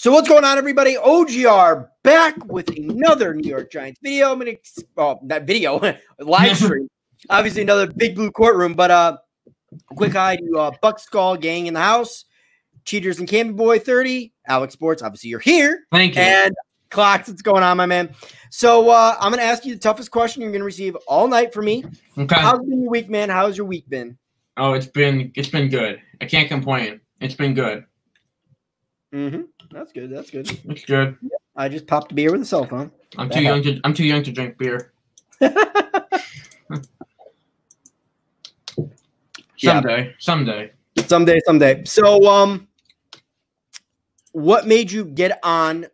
So what's going on, everybody? OGR back with another New York Giants video. I'm gonna, not video, live stream. Obviously, another Big Blue courtroom. But quick hi to Buck Skull gang in the house, Cheaters and Camby Boy 30, Alex Sports. Obviously, you're here. Thank you. And Clocks, what's going on, my man? So I'm gonna ask you the toughest question you're gonna receive all night from me. Okay. How's been your week, man? How's your week been? Oh, it's been good. I can't complain. It's been good. Mm-hmm. That's good. That's good. It's good. I just popped a beer with a cell phone. I'm too young to drink beer. Someday. So, what made you get on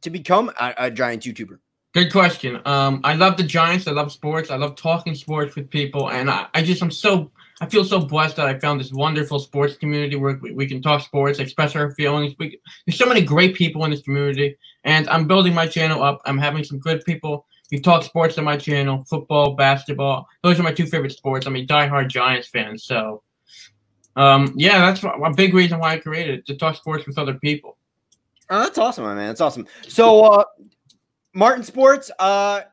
to become a Giants YouTuber? Good question. I love the Giants. I love sports. I love talking sports with people, and I feel so blessed that I found this wonderful sports community where we can talk sports, express our feelings. There's so many great people in this community, and I'm building my channel up. I'm having some good people. We talk sports on my channel, football, basketball. Those are my two favorite sports. I'm a diehard Giants fan, so yeah, that's a big reason why I created it, to talk sports with other people. Oh, that's awesome, my man. That's awesome. So, Martin Sports, I'll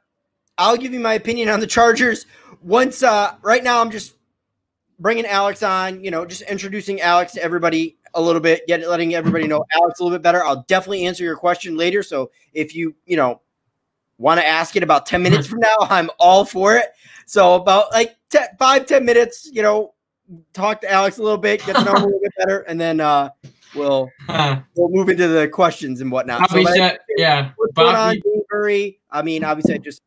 give you my opinion on the Chargers. Once, right now, I'm just bringing Alex on, just introducing Alex to everybody a little bit, letting everybody know Alex a little bit better. I'll definitely answer your question later. So if you, want to ask it about 10 minutes from now, I'm all for it. So about like 5-10 minutes, talk to Alex a little bit, get to know him a little bit better, and then we'll move into the questions and whatnot. So yeah. What's going on, Dave Murray? I mean, obviously, just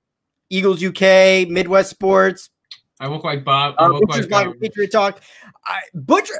Eagles UK, Midwest Sports. I look like Bob. I look like Patriot Talk. Butcher,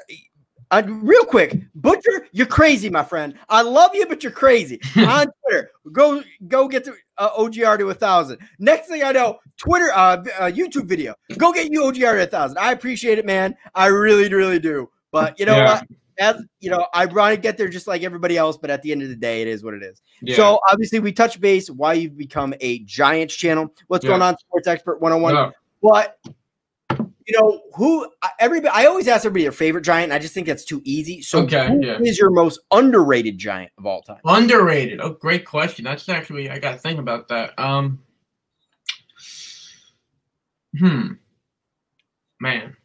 real quick, Butcher, you're crazy, my friend. I love you, but you're crazy. On Twitter, go get to OGR to 1,000. Next thing I know, Twitter, YouTube video. Go get you OGR to 1,000. I appreciate it, man. I really, really do. But you know what? As I want to get there just like everybody else, but at the end of the day, it is what it is. Yeah. So obviously, we touch base why you've become a Giants channel. What's going on, Sports Expert 101? Yeah. But I always ask everybody their favorite Giant, and I just think that's too easy. So who is your most underrated Giant of all time? Underrated. Oh, great question. That's actually, I got to think about that. Man.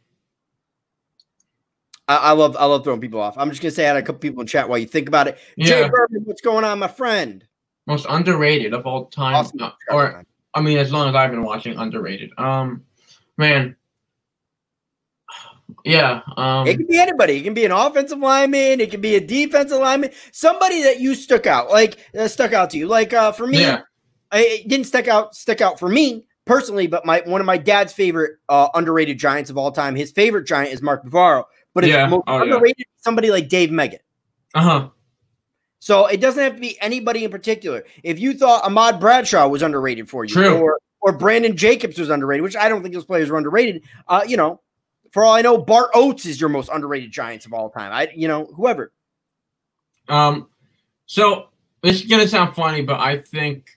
I love throwing people off. I'm just going to say I had a couple people in chat while you think about it. Yeah. Jay Berman, what's going on, my friend? Most underrated of all time. Awesome. As long as I've been watching, underrated. Man. Yeah. It can be anybody. It can be an offensive lineman. It can be a defensive lineman. Somebody that you stuck out to you. Like for me, it didn't stick out for me personally, but one of my dad's favorite underrated Giants of all time. His favorite Giant is Mark Bavaro, but it's most underrated somebody like Dave Meggett. So it doesn't have to be anybody in particular. If you thought Ahmad Bradshaw was underrated for you, or Brandon Jacobs was underrated, which I don't think those players were underrated, for all I know, Bart Oates is your most underrated Giants of all time. Whoever. So this is gonna sound funny, but I think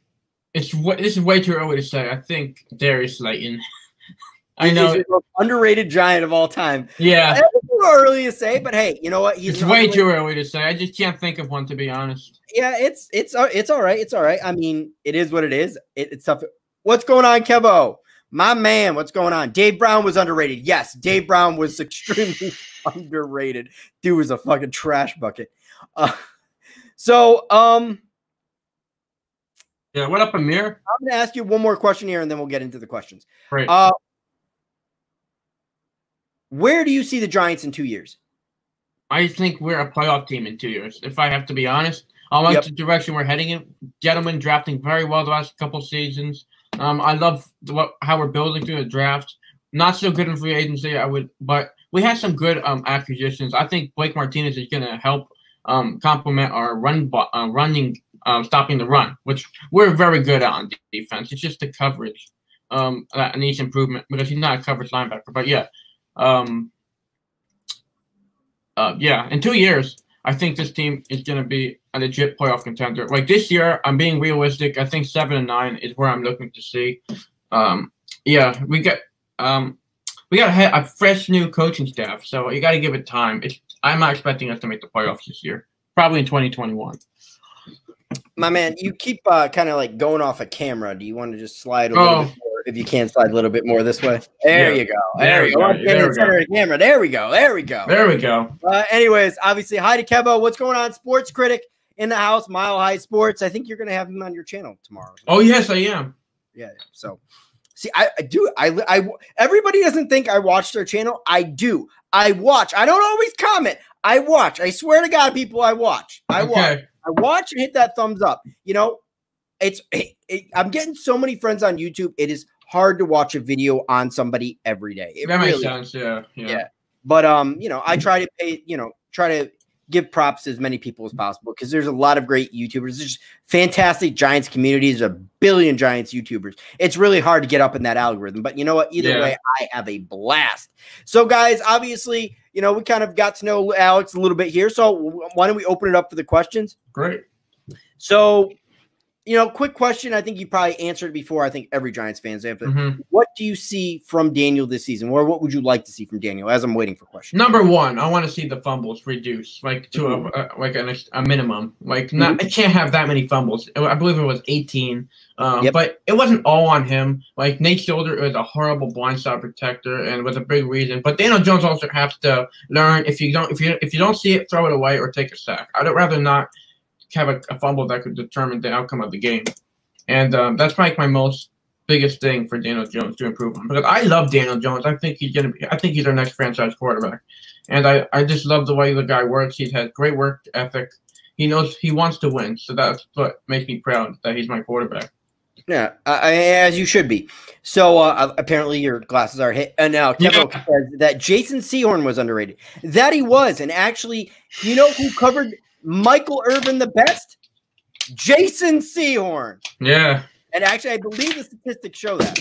this is way too early to say. I think Darius Slayton. I know, he's the most underrated Giant of all time. Yeah, it's too early to say, but hey, you know what? It's way too early to say. I just can't think of one, to be honest. Yeah, it's all right. It's all right. I mean, it is what it is. It's tough. What's going on, Kevo? My man, what's going on? Dave Brown was underrated. Yes, Dave Brown was extremely underrated. Dude was a fucking trash bucket. Yeah, what up, Amir? I'm going to ask you one more question here, and then we'll get into the questions. Right. Where do you see the Giants in 2 years? I think we're a playoff team in 2 years, if I have to be honest. I like the direction we're heading in. Gentlemen drafting very well the last couple seasons. I love how we're building through the draft. Not so good in free agency, but we had some good acquisitions. I think Blake Martinez is going to help complement our stopping the run, which we're very good at on defense. It's just the coverage that needs improvement because he's not a coverage linebacker. But in 2 years, I think this team is going to be a legit playoff contender. Like this year, I'm being realistic. I think 7-9 is where I'm looking to see. We got a fresh new coaching staff, so you got to give it time. I'm not expecting us to make the playoffs this year. probably in 2021. My man, you keep kind of like going off a camera. Do you want to just slide a little bit more? If you can slide a little bit more this way. There you go. There you go. There we go. The camera. There we go. There we go. There we go. Anyways, obviously, hi to Kevo. What's going on? Sports critic in the house, Mile High Sports. I think you're going to have him on your channel tomorrow. Oh, yes, I am. Yeah. So, see, I do. Everybody doesn't think I watch their channel. I do. I watch. I don't always comment. I watch. I swear to God, people, I watch. I watch and hit that thumbs up. You know, I'm getting so many friends on YouTube. It is hard to watch a video on somebody every day. That makes sense. Yeah. But you know, I try to give props to as many people as possible because there's a lot of great YouTubers. There's fantastic Giants communities, a billion Giants YouTubers. It's really hard to get up in that algorithm. But you know what? Either way, I have a blast. So, guys, obviously, you know, we kind of got to know Alex a little bit here. So why don't we open it up for the questions? Great. So, you know, quick question. I think you probably answered before. I think every Giants fan's answered. What do you see from Daniel this season? Or what would you like to see from Daniel as I'm waiting for questions? Number one, I want to see the fumbles reduced, like to a minimum. Like not, I can't have that many fumbles. I believe it was 18. But it wasn't all on him. Like Nate Solder is a horrible blind spot protector and with a big reason. But Daniel Jones also has to learn if you don't see it, throw it away or take a sack. I'd rather not have a fumble that could determine the outcome of the game. And that's like my most biggest thing for Daniel Jones to improve on. Because I love Daniel Jones. I think he's our next franchise quarterback. And I just love the way the guy works. He has great work ethic. He knows he wants to win. So that's what makes me proud that he's my quarterback. Yeah, as you should be. So apparently your glasses are hit. And now Kevin says that Jason Sehorn was underrated. That he was. And actually, you know who covered Michael Irvin the best? Jason Sehorn. Yeah. And actually, I believe the statistics show that.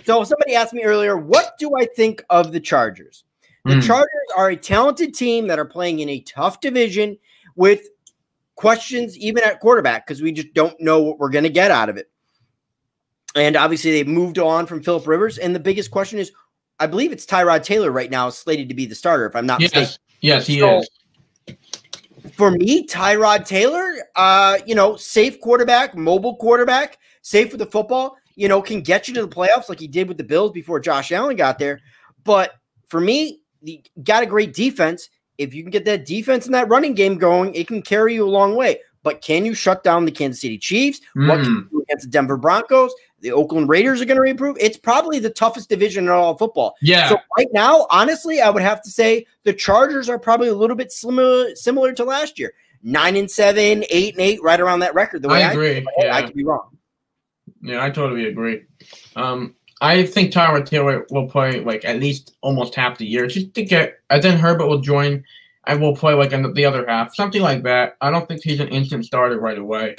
So somebody asked me earlier, what do I think of the Chargers? The Chargers are a talented team that are playing in a tough division with questions even at quarterback because we just don't know what we're going to get out of it. And obviously, they've moved on from Phillip Rivers. And the biggest question is, I believe it's Tyrod Taylor right now slated to be the starter, if I'm not mistaken. Yes, he is. For me, Tyrod Taylor, you know, safe quarterback, mobile quarterback, safe with the football, you know, can get you to the playoffs like he did with the Bills before Josh Allen got there. But for me, you got a great defense. If you can get that defense and that running game going, it can carry you a long way. But can you shut down the Kansas City Chiefs? What can you do against the Denver Broncos? The Oakland Raiders are going to improve. It's probably the toughest division in all of football. Yeah. So right now, honestly, I would have to say the Chargers are probably a little bit similar to last year. 9-7, 8-8, right around that record. The way I agree. I could be wrong. Yeah, I totally agree. I think Tyrod Taylor will play like at least almost half the year just to get. And then Herbert will join and will play like in the other half, something like that. I don't think he's an instant starter right away.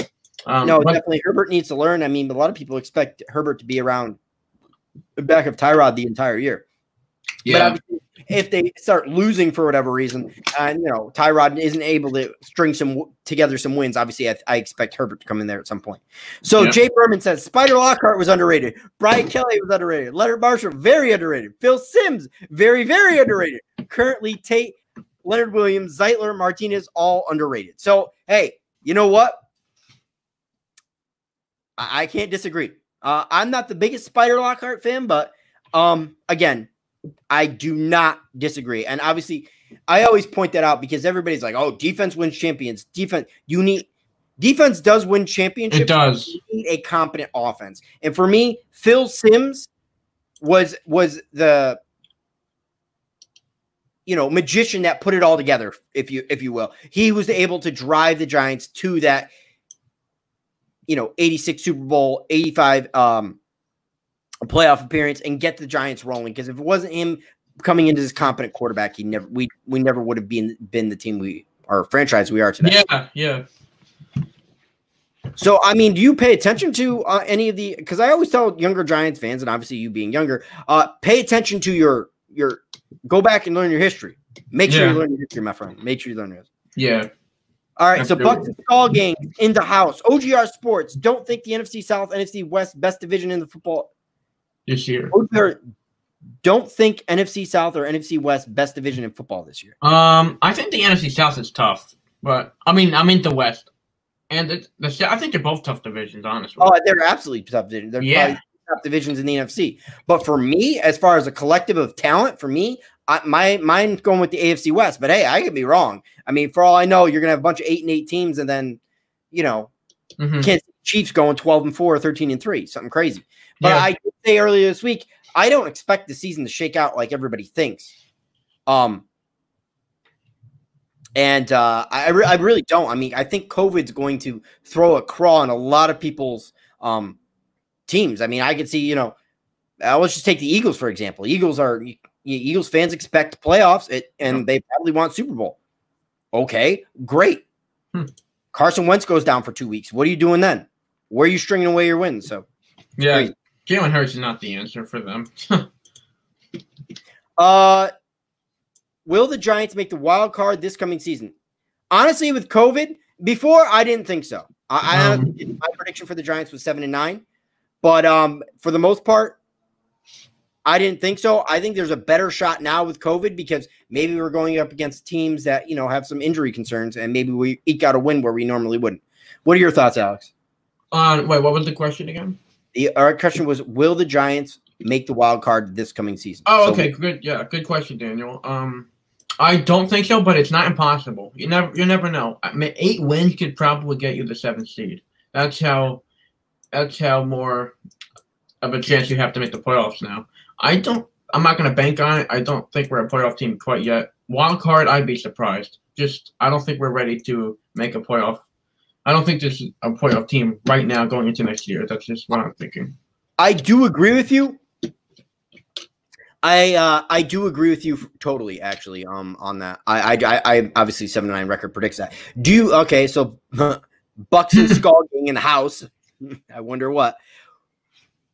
No, definitely. Herbert needs to learn. I mean, a lot of people expect Herbert to be around the back of Tyrod the entire year. Yeah. But obviously, if they start losing for whatever reason, and you know Tyrod isn't able to string together some wins, obviously I expect Herbert to come in there at some point. So Jay Berman says Spider Lockhart was underrated. Brian Kelly was underrated. Leonard Marshall very underrated. Phil Simms very underrated. Currently Tate, Leonard Williams, Zeitler, Martinez all underrated. So hey, you know what? I can't disagree. I'm not the biggest Spider Lockhart fan, but again, I do not disagree. And obviously, I always point that out because everybody's like, "Oh, defense wins champions." Defense does win championships. It does. You need a competent offense. And for me, Phil Simms was the magician that put it all together, if you will. He was able to drive the Giants to that 86 Super Bowl, 85 playoff appearance and get the Giants rolling. Because if it wasn't him coming into this competent quarterback, we never would have been the team franchise we are today. Yeah. So, I mean, do you pay attention to any of the – because I always tell younger Giants fans, and obviously you being younger, pay attention to your – go back and learn your history. Make sure you learn your history, my friend. Make sure you learn your history. Yeah. All right, so Bucks and Skull Gang in the house. OGR Sports, don't think the NFC South, NFC West, best division in the football this year. OGR, don't think NFC South or NFC West, best division in football this year. I think the NFC South is tough. But I mean, I'm into West, and I think they're both tough divisions, honestly. Oh, they're absolutely tough divisions. They're probably top divisions in the NFC. But for me, as far as a collective of talent, for me, mine's going with the AFC West. But hey, I could be wrong. I mean, for all I know, you're gonna have a bunch of 8-8 teams, and then Kansas City Chiefs going 12-4, 13-3, something crazy. But I did say earlier this week, I don't expect the season to shake out like everybody thinks. I really don't. I mean, I think COVID's going to throw a crawl in a lot of people's teams. I mean, I could see, let's just take the Eagles, for example. Eagles fans expect playoffs, and they probably want Super Bowl. Okay, great. Carson Wentz goes down for 2 weeks. What are you doing then? Where are you stringing away your wins? So, Jalen Hurts is not the answer for them. Will the Giants make the wild card this coming season? Honestly, with COVID, before I didn't think so. My prediction for the Giants was 7-9, but for the most part, I didn't think so. I think there's a better shot now with COVID because maybe we're going up against teams that have some injury concerns, and maybe we eke out a win where we normally wouldn't. What are your thoughts, Alex? Wait, what was the question again? Our question was, will the Giants make the wild card this coming season? Oh, okay, good. Yeah, good question, Daniel. I don't think so, but it's not impossible. You never know. I mean, 8 wins could probably get you the 7th seed. That's how more of a chance you have to make the playoffs now. I'm not going to bank on it. I don't think we're a playoff team quite yet. Wild card, I'd be surprised. I don't think we're ready to make a playoff. I don't think this is a playoff team right now going into next year. That's just what I'm thinking. I do agree with you. I do agree with you totally, actually, on that. I obviously 7-9 record predicts that. So Bucks and Skull being in the house. I wonder what.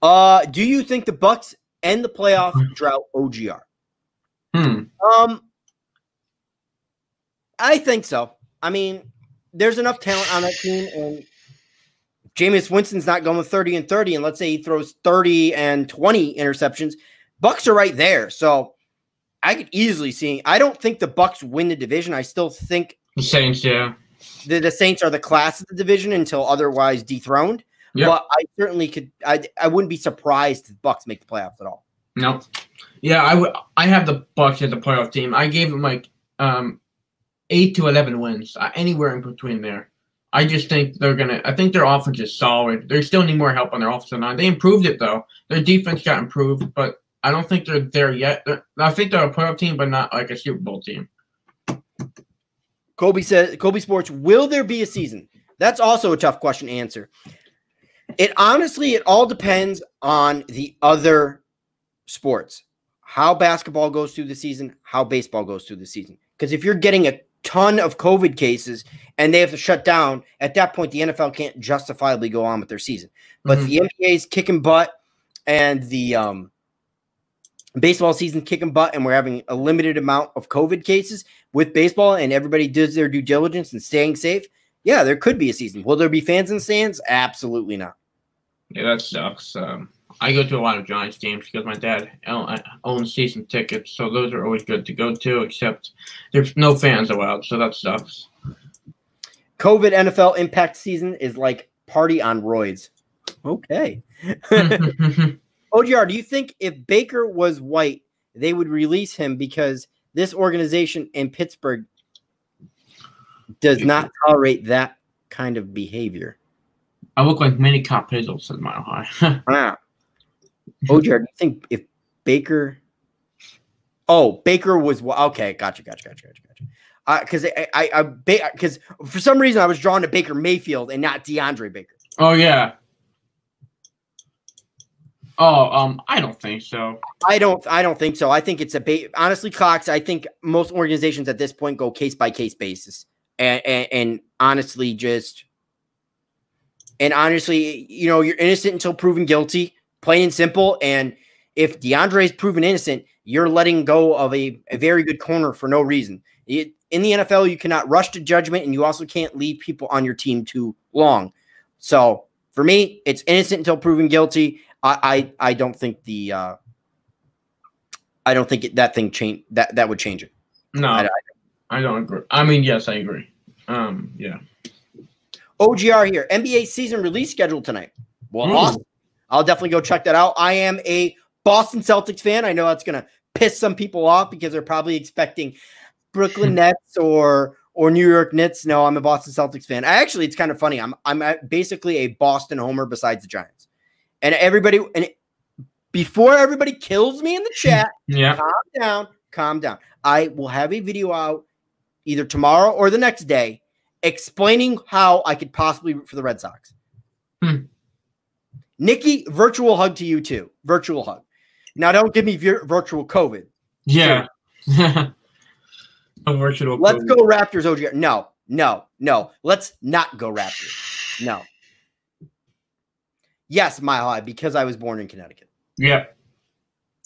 Do you think the Bucks end the playoff drought OGR? I think so. I mean, there's enough talent on that team, and Jameis Winston's not going 30-30, and let's say he throws 30 and 20 interceptions. Bucks are right there, so I could easily see. I don't think the Bucks win the division. I still think the Saints, the Saints are the class of the division until otherwise dethroned. Yep. But I certainly could. I wouldn't be surprised if the Bucks make the playoffs at all. No, yeah, I have the Bucks as a playoff team. I gave them like 8 to 11 wins, anywhere in between there. I just think I think their offense is solid. They still need more help on their offensive line. They improved it though. Their defense got improved, but I don't think they're there yet. I think they're a playoff team, but not like a Super Bowl team. Kobe Sports, will there be a season? That's also a tough question to answer. It all depends on the other sports. How basketball goes through the season, how baseball goes through the season. Because if you're getting a ton of COVID cases and they have to shut down, at that point, the NFL can't justifiably go on with their season. But the NBA is kicking butt and the baseball season kicking butt, and we're having a limited amount of COVID cases with baseball, and everybody does their due diligence and staying safe. Yeah, there could be a season. Will there be fans in the stands? Absolutely not. Yeah, that sucks. I go to a lot of Giants games because my dad owns season tickets, so those are always good to go to, except there's no fans allowed, so that sucks. COVID NFL impact season is like party on roids. Okay. OGR, do you think if Baker was white, they would release him because this organization in Pittsburgh does not tolerate that kind of behavior? I look like mini cop pizzle, said Mile High. Wow. OGR, do you think if Baker was okay? Gotcha. Because for some reason I was drawn to Baker Mayfield and not DeAndre Baker. Oh yeah. Oh, I don't think so. I don't think so. I think it's honestly, Cox. I think most organizations at this point go case by case basis, and honestly, you're innocent until proven guilty, plain and simple. And if DeAndre is proven innocent, you're letting go of a very good corner for no reason. In the NFL, you cannot rush to judgment, and you also can't leave people on your team too long. So for me, it's innocent until proven guilty. I don't think that thing change that would change it. No, I don't agree. I mean, yes, I agree. Yeah. OGR here. NBA season release schedule tonight. Well, awesome. I'll definitely go check that out. I am a Boston Celtics fan. I know that's going to piss some people off because they're probably expecting Brooklyn Nets or New York Knicks. No, I'm a Boston Celtics fan. Actually, it's kind of funny. I'm basically a Boston homer besides the Giants. And before everybody kills me in the chat, calm down. I will have a video out either tomorrow or the next day explaining how I could possibly root for the Red Sox. Nikki, virtual hug to you too. Virtual hug. Now, don't give me virtual COVID. Yeah. A virtual Let's COVID. go Raptors, OGR. No. Let's not go Raptors. No. Yes, Mile High, because I was born in Connecticut. Yeah.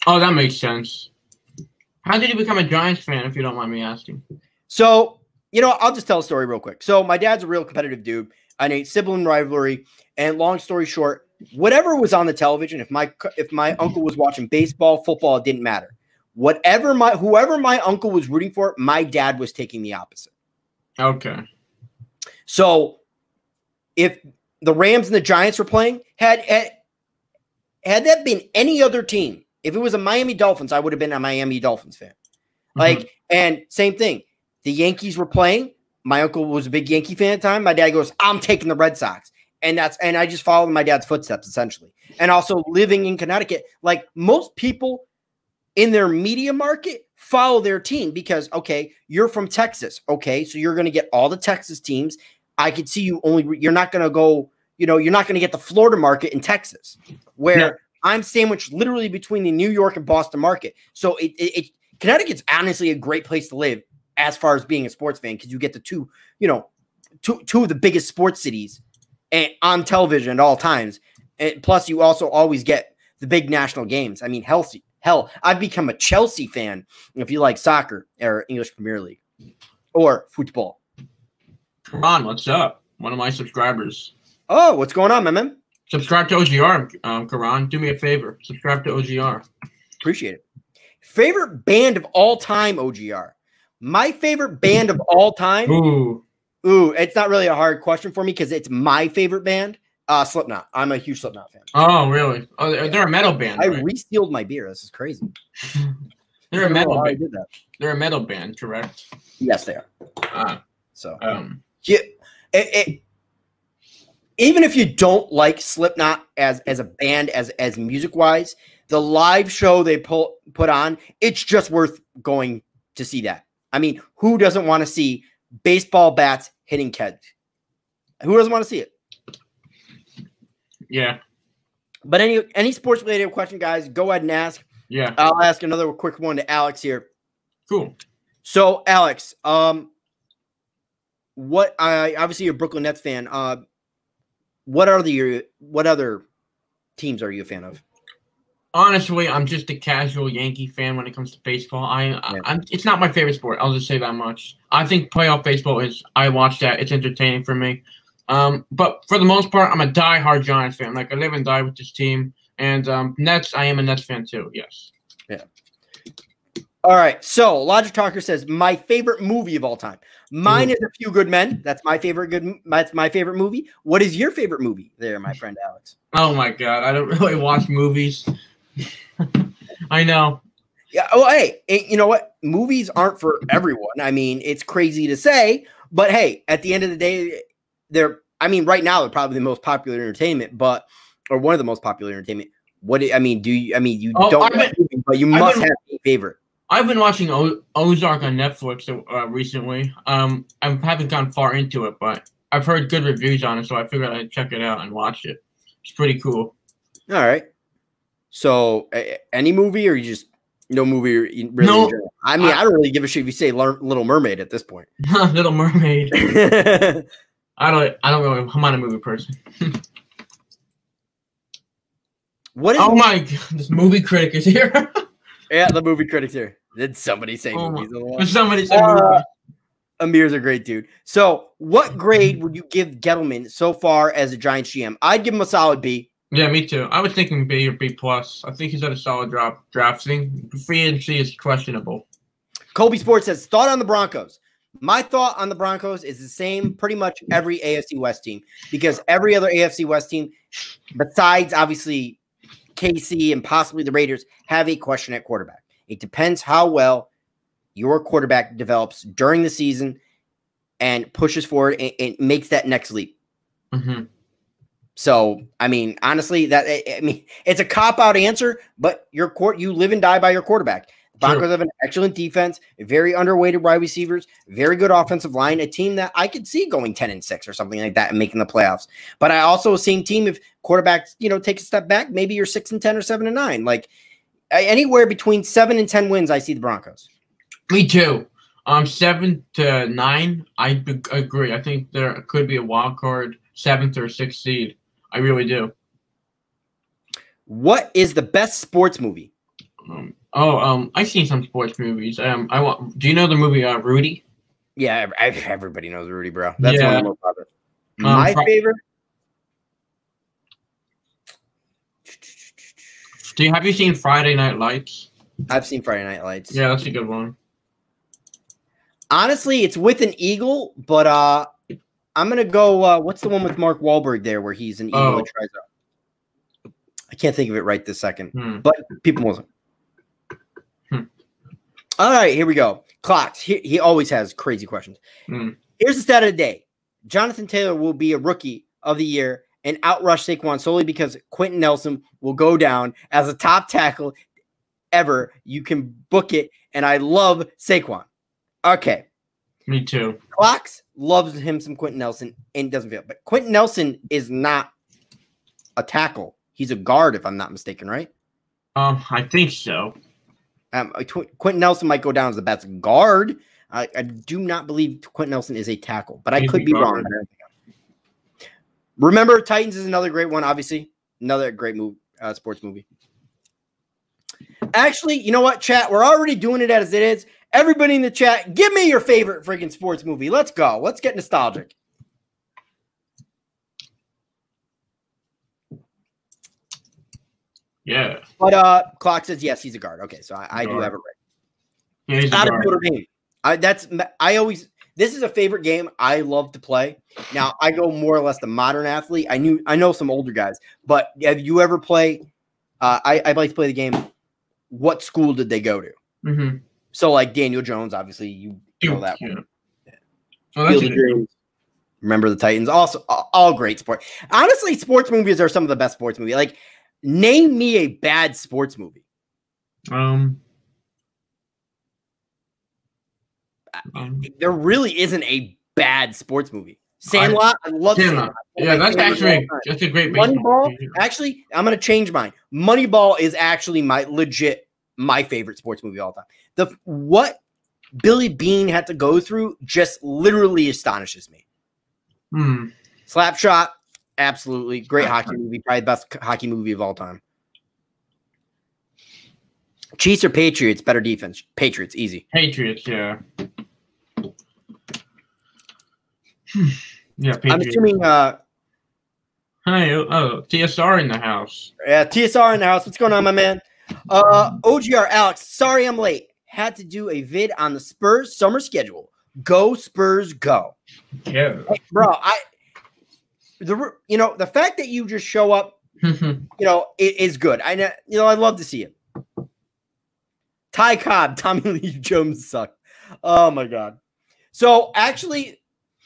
Oh, that makes sense. How did you become a Giants fan, if you don't mind me asking? So, I'll just tell a story real quick. So, my dad's a real competitive dude. I need sibling rivalry. And long story short, whatever was on the television, if my uncle was watching baseball, football, it didn't matter. Whoever my uncle was rooting for, my dad was taking the opposite. Okay. So, if the Rams and the Giants were playing, had that been any other team, if it was a Miami Dolphins, I would have been a Miami Dolphins fan. And same thing. The Yankees were playing. My uncle was a big Yankee fan at the time. My dad goes, I'm taking the Red Sox. And I just followed my dad's footsteps, essentially. And also living in Connecticut, like most people in their media market follow their team because, okay, you're from Texas. Okay, so you're going to get all the Texas teams. I could see you're not going to go, you're not going to get the Florida market in Texas, where I'm sandwiched literally between the New York and Boston market. So Connecticut's honestly a great place to live as far as being a sports fan because you get the two of the biggest sports cities and on television at all times. And plus, you also always get the big national games. I mean, hell, I've become a Chelsea fan if you like soccer or English Premier League or football. Ron, what's up? One of my subscribers. Oh, what's going on, my man? Subscribe to OGR, Karan. Do me a favor. Subscribe to OGR. Appreciate it. Favorite band of all time, OGR. My favorite band of all time. Ooh, it's not really a hard question for me because it's my favorite band. Slipknot. I'm a huge Slipknot fan. Oh, really? Oh, they're a metal band. I right? re-sealed my beer. This is crazy. They're a metal band. I did that. They're a metal band, correct? Yes, they are. Even if you don't like Slipknot as a band, as music wise, the live show they put on, it's just worth going to see that. I mean, who doesn't want to see baseball bats hitting kids? Who doesn't want to see it? Yeah. But any sports related question, guys, go ahead and ask. Yeah. I'll ask another quick one to Alex here. Cool. So, Alex, obviously you're a Brooklyn Nets fan. What other teams are you a fan of? Honestly, I'm just a casual Yankee fan when it comes to baseball. It's not my favorite sport. I'll just say that much. I think playoff baseball is. I watch that. It's entertaining for me. But for the most part, I'm a diehard Giants fan. Like I live and die with this team. And Nets, I am a Nets fan too. Yes. Yeah. All right. So Logic Talker says my favorite movie of all time. Mine is A Few Good Men. That's my favorite movie. What is your favorite movie there, my friend Alex? Oh my God. I don't really watch movies. I know. Yeah. Oh, hey, you know what? Movies aren't for everyone. I mean, it's crazy to say, but hey, at the end of the day, right now they're probably the most popular entertainment, or one of the most popular entertainment. But you must have a favorite. I've been watching Ozark on Netflix recently. I haven't gone far into it, but I've heard good reviews on it, so I figured I'd check it out and watch it. It's pretty cool. All right. So, any movie, or you just no movie really? No. I mean, I don't really give a shit if you say Little Mermaid at this point. Little Mermaid. I don't really. I'm not a movie person. Oh my God! This movie critic is here. Yeah, the movie critic's here. Did somebody say movies? Somebody said movies. Amir's a great dude. So, what grade would you give Gettleman so far as a Giants GM? I'd give him a solid B. Yeah, me too. I was thinking B or B plus. I think he's had a solid drafting. Free agency is questionable. Colby Sports says, thought on the Broncos. My thought on the Broncos is the same pretty much every AFC West team, because every other AFC West team, besides obviously KC and possibly the Raiders, have a question at quarterback. It depends how well your quarterback develops during the season and pushes forward and makes that next leap. Mm-hmm. So, I mean, honestly, it's a cop-out answer, but you live and die by your quarterback. The Broncos have an excellent defense, very underrated wide receivers, very good offensive line, a team that I could see going 10-6 or something like that and making the playoffs. But I also same team, if quarterbacks, take a step back, maybe you're 6-10 or 7-9. Like anywhere between 7 and 10 wins, I see the Broncos. Me too. 7-9, I agree. I think there could be a wild card 7th or 6th seed. I really do. What is the best sports movie? I've seen some sports movies. Do you know the movie Rudy? Yeah, everybody knows Rudy, bro. That's one of the most popular. My favorite. Have you seen Friday Night Lights? I've seen Friday Night Lights. Yeah, that's a good one. Honestly, it's with an eagle, but I'm gonna go. What's the one with Mark Wahlberg there, where he's an eagle that tries out? I can't think of it right this second, but people will. All right, here we go. Clocks. He always has crazy questions. Here's the stat of the day: Jonathan Taylor will be a rookie of the year and outrush Saquon solely because Quentin Nelson will go down as a top tackle ever. You can book it, and I love Saquon. Okay. Me too. Clocks loves him some Quentin Nelson and doesn't feel it. But Quentin Nelson is not a tackle. He's a guard, if I'm not mistaken, right? I think so. Quentin Nelson might go down as the best guard. I do not believe Quentin Nelson is a tackle, but I could be wrong. Remember, Titans is another great one, obviously. Another great sports movie. Actually, you know what, chat? We're already doing it as it is. Everybody in the chat, give me your favorite freaking sports movie. Let's go. Let's get nostalgic. Yeah. But Clock says yes, he's a guard. Okay, so I do have it right. Yeah, he's out of Notre Dame. This is a favorite game I love to play. Now I go more or less the modern athlete. I know some older guys, but have you ever play? I like to play the game. What school did they go to? Mm-hmm. So like Daniel Jones, obviously you know that one. Yeah. Oh, Remember the Titans. Also, all great sport. Honestly, sports movies are some of the best sports movies. Like, name me a bad sports movie. There really isn't a bad sports movie. Sandlot, I love Sandlot. Yeah, that's a great Moneyball. Actually, I'm gonna change mine. Moneyball is actually my favorite sports movie of all time. What Billy Beane had to go through just literally astonishes me. Slapshot, absolutely great hockey movie, probably the best hockey movie of all time. Chiefs or Patriots, better defense. Patriots, easy. Patriots, yeah. Yeah, Patriots. I'm assuming. Hi, TSR in the house. Yeah, TSR in the house. What's going on, my man? OGR Alex, sorry I'm late. Had to do a vid on the Spurs summer schedule. Go Spurs, go. Yeah, hey, bro. The fact that you just show up, it is good. I love to see it. Ty Cobb, Tommy Lee Jones suck. Oh my god. So actually,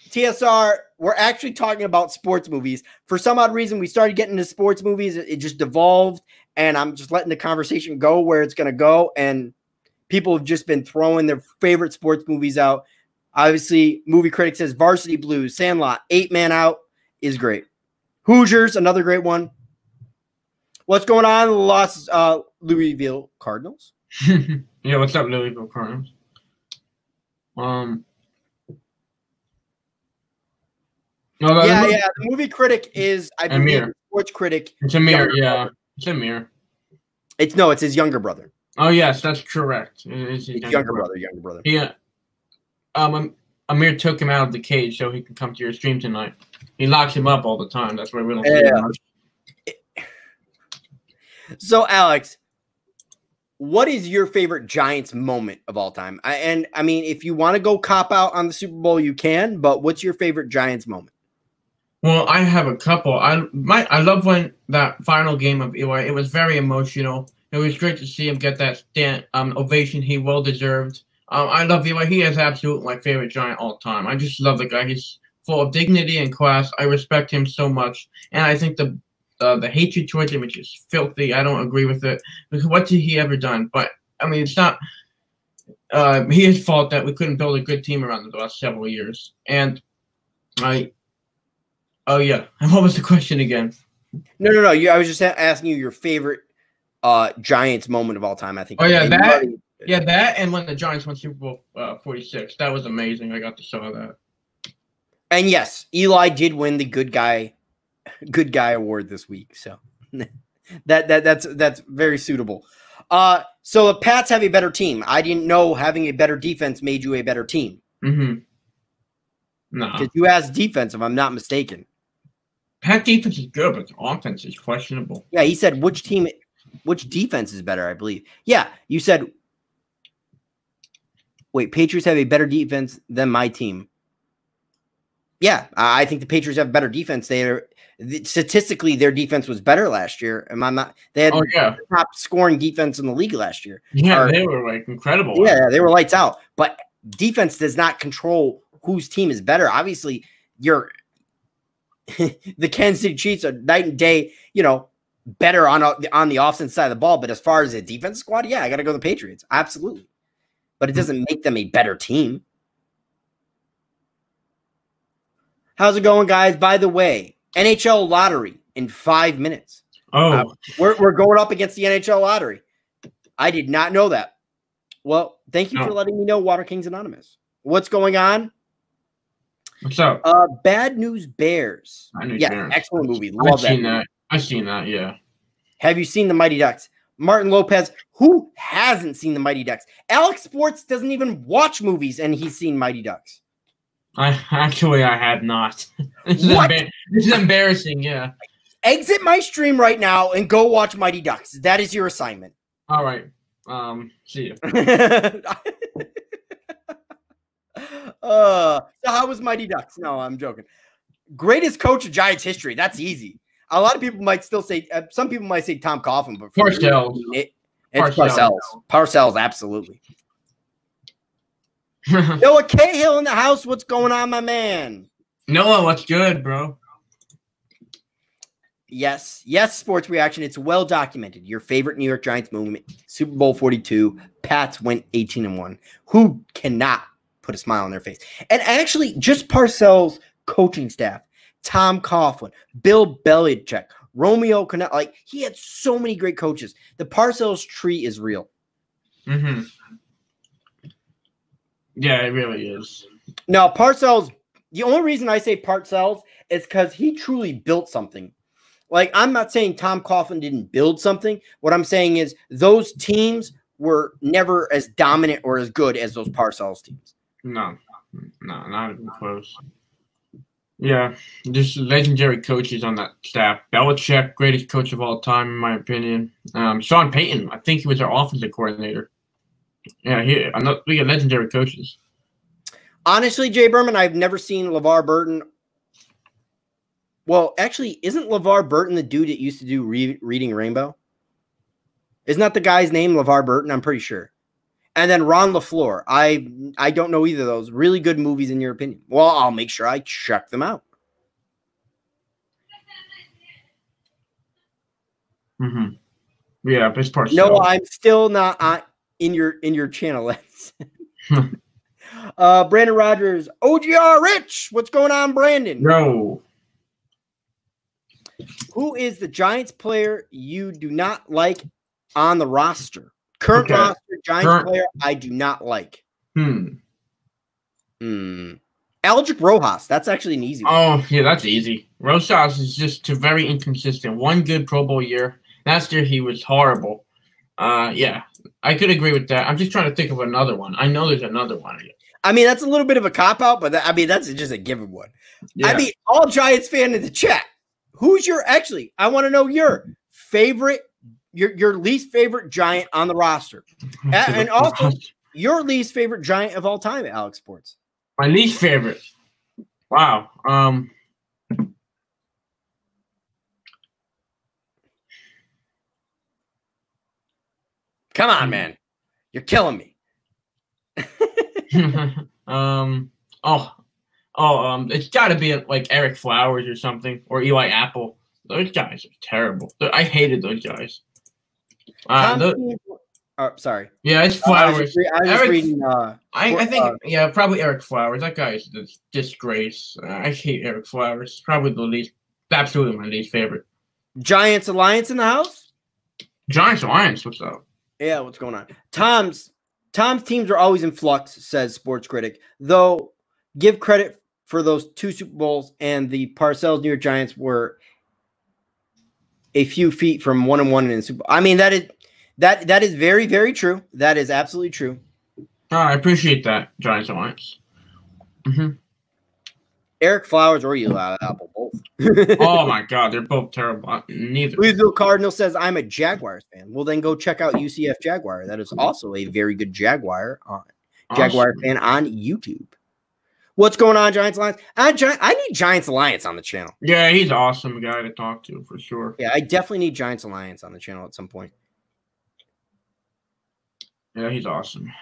TSR, we're actually talking about sports movies. For some odd reason, we started getting into sports movies. It just devolved, and I'm just letting the conversation go where it's going to go. And people have just been throwing their favorite sports movies out. Obviously, Movie Critic says Varsity Blues, Sandlot, 8 Man Out is great. Hoosiers, another great one. What's going on? Los Louisville Cardinals. Yeah, what's up, Louisville Cardinals? The Movie Critic is, I believe, Sports Critic. It's Amir, yeah. It's Amir. It's his younger brother. Oh yes, that's correct. It's his younger brother. Yeah. Amir took him out of the cage so he can come to your stream tonight. He locks him up all the time. That's why we don't see him much. So, Alex, what is your favorite Giants moment of all time? I mean, if you want to go cop out on the Super Bowl, you can, but what's your favorite Giants moment? Well, I have a couple. I love when that final game of Eli. It was very emotional. It was great to see him get that ovation he well deserved. I love Eli. He is absolutely my favorite Giant all time. I just love the guy. He's full of dignity and class. I respect him so much, and I think the hatred towards him is just filthy. I don't agree with it. Because what did he ever done? But I mean, it's not his fault that we couldn't build a good team around the last several years. And oh yeah, what was the question again? No. I was just asking you your favorite Giants moment of all time. I think. Oh yeah, that and when the Giants won Super Bowl 46, that was amazing. I got to saw that. And yes, Eli did win the good guy award this week. So that's very suitable. So the Pats have a better team. I didn't know having a better defense made you a better team. Mm-hmm. No, because you asked defense, if I'm not mistaken. Pat defense is good, but the offense is questionable. Yeah, he said which defense is better, I believe. Yeah, you said, wait, Patriots have a better defense than my team. Yeah, I think the Patriots have better defense. Statistically, their defense was better last year. They had the top scoring defense in the league last year. Yeah, they were like incredible. Yeah, they were lights out. But defense does not control whose team is better. Obviously, the Kansas City Chiefs are night and day, better on the offensive side of the ball. But as far as a defense squad, yeah, I got to go the Patriots. Absolutely. But it doesn't make them a better team. How's it going, guys? By the way, NHL lottery in 5 minutes. Oh, we're going up against the NHL lottery. I did not know that. Well, thank you for letting me know, Water Kings Anonymous. What's going on? What's up? Bad News Bears. Yeah, excellent movie. Love that. I've seen that, yeah. Have you seen The Mighty Ducks? Martin Lopez, who hasn't seen The Mighty Ducks? Alex Sports doesn't even watch movies, and he's seen Mighty Ducks. I have not. This is embarrassing, yeah. Exit my stream right now and go watch Mighty Ducks. That is your assignment. All right. See you. So how was Mighty Ducks? No, I'm joking. Greatest coach of Giants history. That's easy. A lot of people might still say, some people might say Tom Coughlin, but Parcells. It's Parcells. Parcells, absolutely. Noah Cahill in the house. What's going on, my man? Noah, what's good, bro? Yes, sports reaction. It's well documented. Your favorite New York Giants movement, Super Bowl 42. Pats went 18-1. Who cannot put a smile on their face? And actually, just Parcells' coaching staff, Tom Coughlin, Bill Belichick, Romeo Cannell, like he had so many great coaches. The Parcells tree is real. Mm-hmm. Yeah, it really is. Now, Parcells, the only reason I say Parcells is because he truly built something. Like, I'm not saying Tom Coughlin didn't build something. What I'm saying is those teams were never as dominant or as good as those Parcells teams. No, not even close. Yeah, just legendary coaches on that staff. Belichick, greatest coach of all time, in my opinion. Sean Payton, I think he was our offensive coordinator. Yeah, we got legendary coaches. Honestly, Jay Berman, I've never seen LeVar Burton. Well, actually, isn't LeVar Burton the dude that used to do Reading Rainbow? Isn't that the guy's name, LeVar Burton? I'm pretty sure. And then Ron LaFleur. I don't know either of those. Really good movies in your opinion. Well, I'll make sure I check them out. Mm-hmm. Yeah, this part. No, I'm still not in your channel. Brandon Rogers, OGR Rich. What's going on, Brandon? No. Who is the Giants player you do not like on the roster? Current roster Giants player I do not like. Algic Rojas. That's actually an easy one. Oh, yeah, that's easy. Rojas is just very inconsistent. One good Pro Bowl year. Last year he was horrible. Yeah, I could agree with that. I'm just trying to think of another one. I know there's another one. I mean, that's a little bit of a cop-out, but that's just a given one. Yeah. I mean, all Giants fan in the chat. Who's I want to know your favorite your least favorite Giant on the roster, and also your least favorite Giant of all time, Alex Sports. My least favorite. Wow. Come on, man. You're killing me. It's got to be like Eric Flowers or something, or Eli Apple. Those guys are terrible. I hated those guys. Sorry. Yeah, it's Flowers. I was just reading. I think probably Eric Flowers. That guy is a disgrace. I hate Eric Flowers. Probably absolutely my least favorite. Giants Alliance in the house. Giants Alliance. What's up? Yeah, what's going on? Tom's teams are always in flux, says Sports Critic. Though, give credit for those 2 Super Bowls, and the Parcells New York Giants were a few feet from 1-1 in the Super Bowl. I mean, that is very, very true. That is absolutely true. I appreciate that, Giants Alliance. Eric Flowers or Eli Apple, both. Oh my God, they're both terrible. Neither. Louisville Cardinal says, I'm a Jaguars fan. Well, then go check out UCF Jaguar. That is also a very good Jaguar fan on YouTube. What's going on, Giants Alliance? I need Giants Alliance on the channel. Yeah, he's an awesome guy to talk to for sure. Yeah, I definitely need Giants Alliance on the channel at some point. Yeah, he's awesome.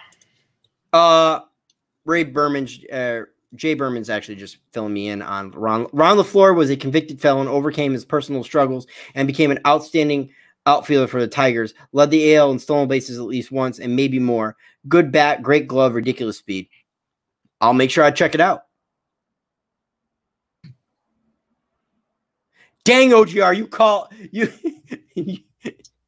Jay Berman's actually just filling me in on Ron LaFleur was a convicted felon, overcame his personal struggles, and became an outstanding outfielder for the Tigers. Led the AL in stolen bases at least once and maybe more. Good bat, great glove, ridiculous speed. I'll make sure I check it out. Dang, OGR,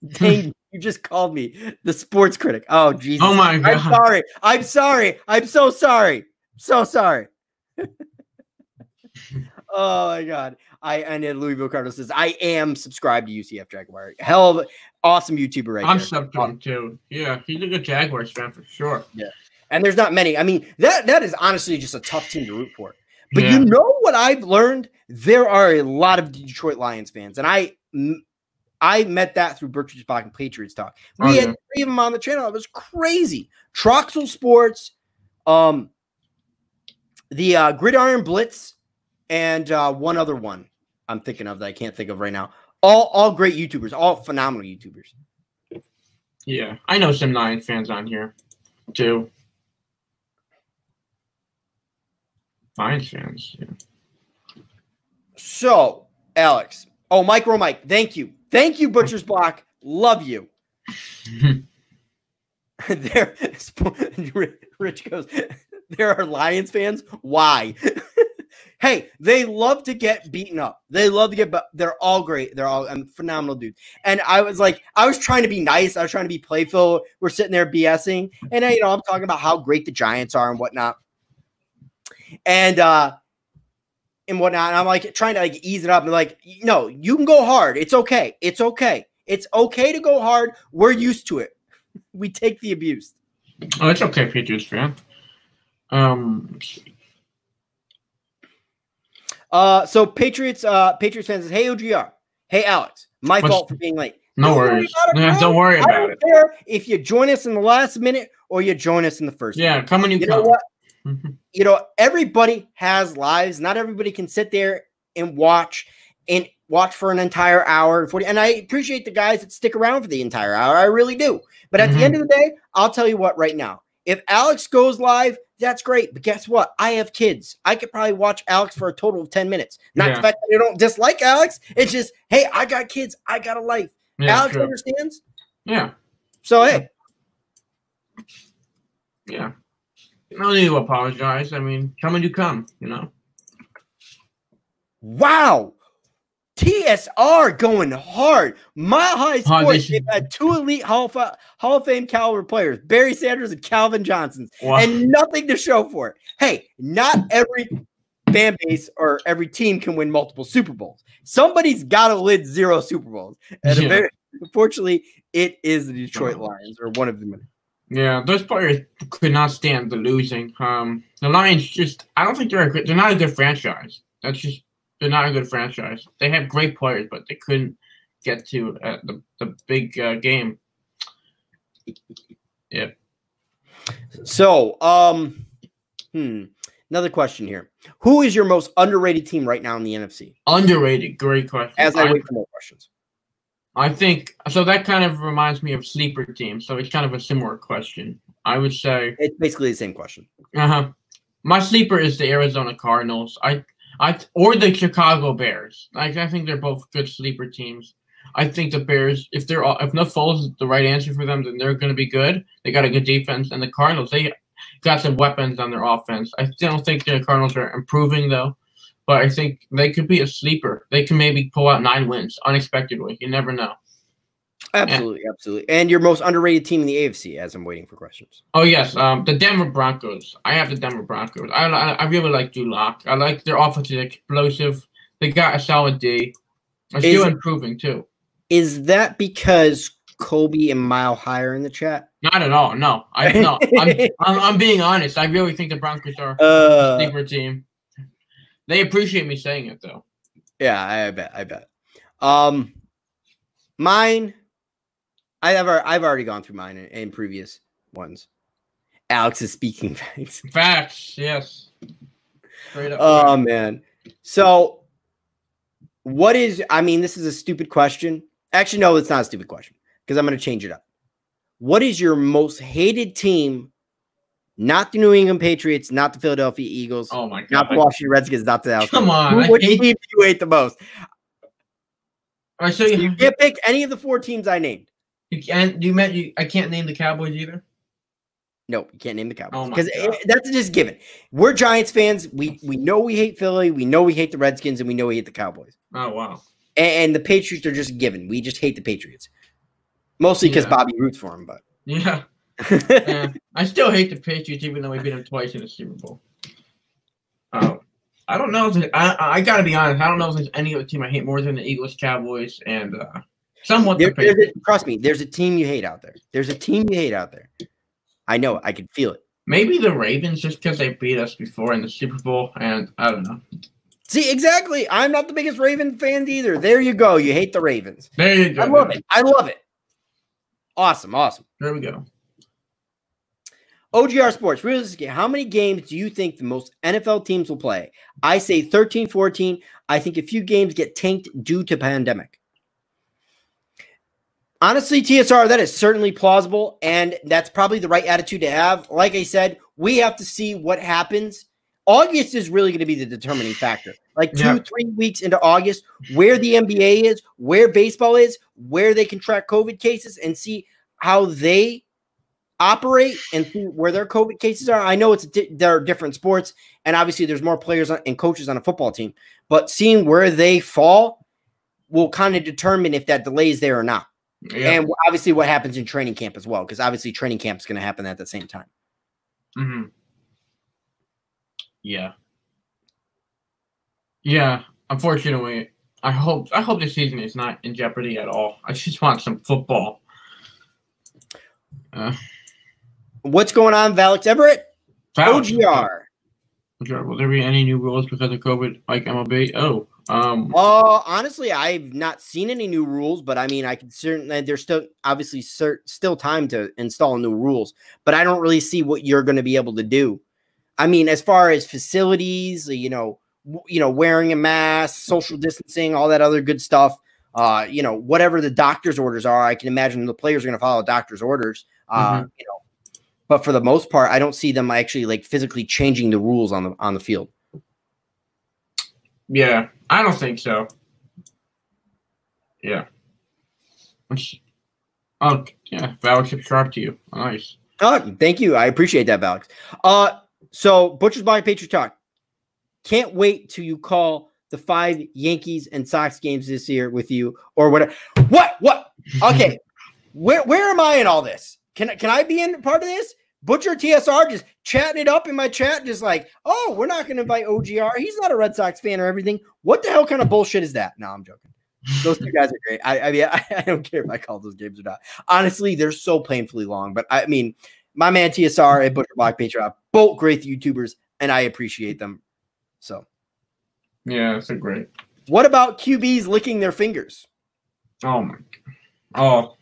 dang, you just called me the Sports Critic. Oh, Jesus. Oh, my God. I'm sorry. I'm so sorry. So sorry. Oh, my God. And then Louisville Cardinal says, I am subscribed to UCF Jaguar. Hell of an awesome YouTuber right I'm there. subbed to him, too. Yeah, he's a good Jaguars fan for sure. Yeah. And there's not many. I mean, that is honestly just a tough team to root for. But you know what I've learned? There are a lot of Detroit Lions fans. And I met that through Berkshire Spock and Patriots Talk. We had 3 of them on the channel. It was crazy. Troxel Sports, the Gridiron Blitz, and one other one I'm thinking of that I can't think of right now. All great YouTubers, all phenomenal YouTubers. Yeah, I know some Lions fans on here, too. Lions fans, yeah. So, Alex. Oh, Micro Mike, thank you. Thank you, Butcher's Block. Love you. There, Rich goes, there are Lions fans? Why? Hey, they love to get beaten up. They love to get, but they're all great. They're all phenomenal dudes. And I was trying to be nice. I was trying to be playful. We're sitting there BSing. And, I'm talking about how great the Giants are and whatnot. And whatnot. And I'm like trying to ease it up. And like, no, you can go hard. It's okay. It's okay. It's okay to go hard. We're used to it. We take the abuse. Oh, it's okay, Patriots fan. So Patriots fans says, hey OGR, hey Alex, my fault for being late. No worries. Don't worry about it. I don't care if you join us in the last minute or you join us in the first minute. Come when you come. Know what? Everybody has lives. Not everybody can sit there and watch for an entire hour and 40. And I appreciate the guys that stick around for the entire hour. I really do. But at the end of the day, I'll tell you what right now. If Alex goes live, that's great. But guess what? I have kids. I could probably watch Alex for a total of 10 minutes. Not the fact that I don't dislike Alex. It's just, hey, I got kids. I got a life. Alex understands? Yeah. So, hey. Yeah. No need to apologize. I mean, come and you come, Wow. TSR going hard. Mile High Sports, they've had 2 elite Hall of Fame caliber players, Barry Sanders and Calvin Johnson, and nothing to show for it. Hey, not every fan base or every team can win multiple Super Bowls. Somebody's got to win 0 Super Bowls. And unfortunately, it is the Detroit Lions, or one of them. Yeah, those players could not stand the losing. The Lions I don't think they're not a good franchise. They're not a good franchise. They have great players, but they couldn't get to at the big game. Yeah. So, another question here. Who is your most underrated team right now in the NFC? Underrated. Great question. As I wait for more questions. I think so. That kind of reminds me of sleeper teams. So it's kind of a similar question. I would say it's basically the same question. My sleeper is the Arizona Cardinals. Or the Chicago Bears. I think they're both good sleeper teams. I think the Bears, if Nick Foles is the right answer for them, then they're going to be good. They got a good defense, and the Cardinals, they got some weapons on their offense. I still don't think the Cardinals are improving though, but I think they could be a sleeper. They can maybe pull out 9 wins unexpectedly. You never know. Absolutely, absolutely. And your most underrated team in the AFC, as I'm waiting for questions. Oh yes, the Denver Broncos. I have the Denver Broncos. I really like Drew Lock. I like their offense is explosive. They got a solid D. They're still improving too. Is that because Kobe and Mile Higher in the chat? Not at all. No, I'm being honest. I really think the Broncos are a sleeper team. They appreciate me saying it though. Yeah, I bet. Mine. I've already gone through mine in previous ones. Alex is speaking facts. Facts, yes. Straight up. Oh man. So what is? I mean, this is a stupid question. Actually, no, it's not a stupid question because I'm going to change it up. What is your most hated team? Not the New England Patriots, not the Philadelphia Eagles. Oh my god. Not the Washington Redskins, not the Dallas. Come on. What team do you hate the most? So you can't pick any of the 4 teams I named. You can't. I can't name the Cowboys either. No, you can't name the Cowboys because that's just given. We're Giants fans. We know we hate Philly. We know we hate the Redskins, and we know we hate the Cowboys. Oh wow! And the Patriots are just given. We just hate the Patriots, mostly because Bobby roots for them. But yeah, I still hate the Patriots, even though we beat them twice in the Super Bowl. I don't know. I gotta be honest. I don't know if there's any other team I hate more than the Eagles, Cowboys, and somewhat the Patriots. Trust me, there's a team you hate out there. There's a team you hate out there. I know it. I can feel it. Maybe the Ravens, just because they beat us before in the Super Bowl, and I don't know. See, exactly. I'm not the biggest Ravens fan either. There you go. You hate the Ravens. There you go. I love it. I love it. Awesome. There we go. OGR Sports, realistically, how many games do you think the most NFL teams will play? I say 13, 14. I think a few games get tanked due to pandemic. Honestly, TSR, that is certainly plausible, and that's probably the right attitude to have. Like I said, we have to see what happens. August is really going to be the determining factor. Like 2-3 weeks into August, where the NBA is, where baseball is, where they can track COVID cases and see how they operate and see where their COVID cases are. I know there are different sports, and obviously there's more players and coaches on a football team, but seeing where they fall will kind of determine if that delay is there or not. Yeah. And obviously what happens in training camp as well, because obviously training camp is going to happen at the same time. Mm-hmm. Yeah. Yeah. Unfortunately, I hope the season is not in jeopardy at all. I just want some football. What's going on, Valix Everett? OGR. Will there be any new rules because of COVID, like MLB? Honestly, I've not seen any new rules, but I mean, I can certainly, there's still obviously still time to install new rules, but I don't really see what you're going to be able to do. I mean, as far as facilities, wearing a mask, social distancing, all that other good stuff, whatever the doctor's orders are, I can imagine the players are going to follow doctor's orders, but for the most part, I don't see them actually like physically changing the rules on the field. Yeah, I don't think so. Yeah. Oh, yeah. Valix, subscribe to you. Nice. Thank you. I appreciate that, Valix. So, Butcher's Body Patriot Talk. Can't wait till you call the 5 Yankees and Sox games this year with you or whatever. What? Okay. Where am I in all this? Can I be in part of this? Butcher TSR just chatting it up in my chat, just like, oh, we're not going to invite OGR. He's not a Red Sox fan or everything. What the hell kind of bullshit is that? No, I'm joking. Those 2 guys are great. I mean, I don't care if I call those games or not. Honestly, they're so painfully long. But I mean, my man TSR and Butcher Black Patriot, both great YouTubers, and I appreciate them. So, yeah, that's a great. What about QBs licking their fingers? Oh my. Oh,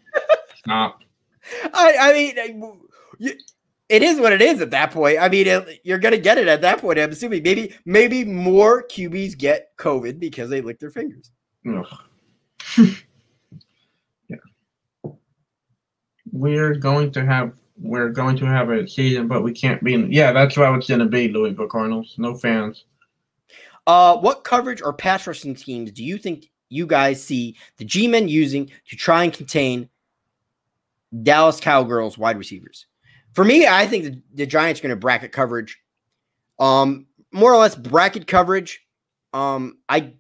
stop. I mean, it is what it is at that point. I mean, you're gonna get it at that point. I'm assuming maybe more QBs get COVID because they lick their fingers. Yeah. We're going to have a season, but we can't be. Yeah, that's how it's gonna be. Louisville Cardinals, no fans. What coverage or pass rushing teams do you think you guys see the G-men using to try and contain Dallas Cowgirls wide receivers? For me, I think the Giants are going to bracket coverage. More or less bracket coverage. I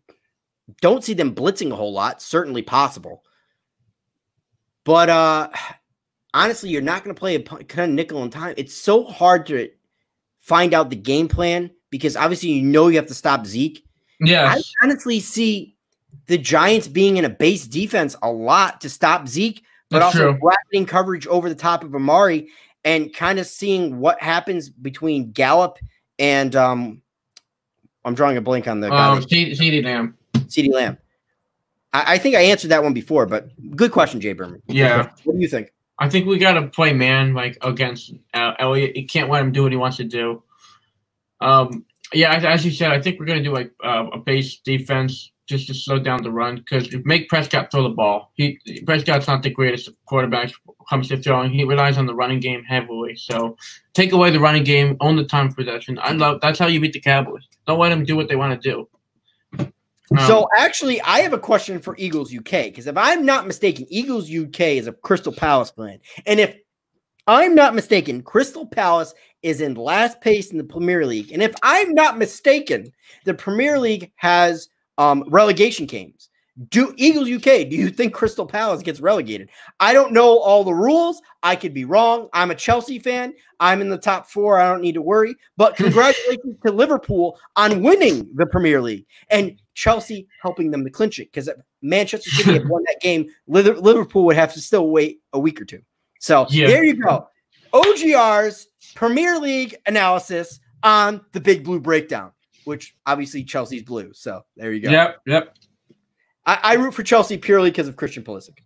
don't see them blitzing a whole lot. Certainly possible. But honestly, you're not going to play a kind of nickel and time. It's so hard to find out the game plan because obviously you have to stop Zeke. Yes. I honestly see the Giants being in a base defense a lot to stop Zeke, but That's also true. bracketing coverage over the top of Amari and kind of seeing what happens between Gallup and I'm drawing a blank on the guy. CeeDee Lamb. CeeDee Lamb. I think I answered that one before, but good question, Jay Berman. Yeah. What do you think? I think we got to play man like against Elliott. You can't let him do what he wants to do. Yeah, as you said, I think we're going to do like a base defense just to slow down the run because make Prescott throw the ball. Prescott's not the greatest quarterback when it comes to throwing. He relies on the running game heavily. So take away the running game, own the time possession. That's how you beat the Cowboys. Don't let them do what they want to do. So actually, I have a question for Eagles UK because if I'm not mistaken, Eagles UK is a Crystal Palace plan, and if I'm not mistaken, Crystal Palace is in last place in the Premier League, and if I'm not mistaken, the Premier League has relegation games. Do Eagles UK? Do you think Crystal Palace gets relegated? I don't know all the rules. I could be wrong. I'm a Chelsea fan. I'm in the top 4. I don't need to worry. But congratulations to Liverpool on winning the Premier League and Chelsea helping them to clinch it. Because if Manchester City had won that game, Liverpool would have to still wait a week or two. So There you go. OGR's Premier League analysis on the Big Blue Breakdown, which obviously Chelsea's blue. So there you go. Yep. I root for Chelsea purely because of Christian Pulisic.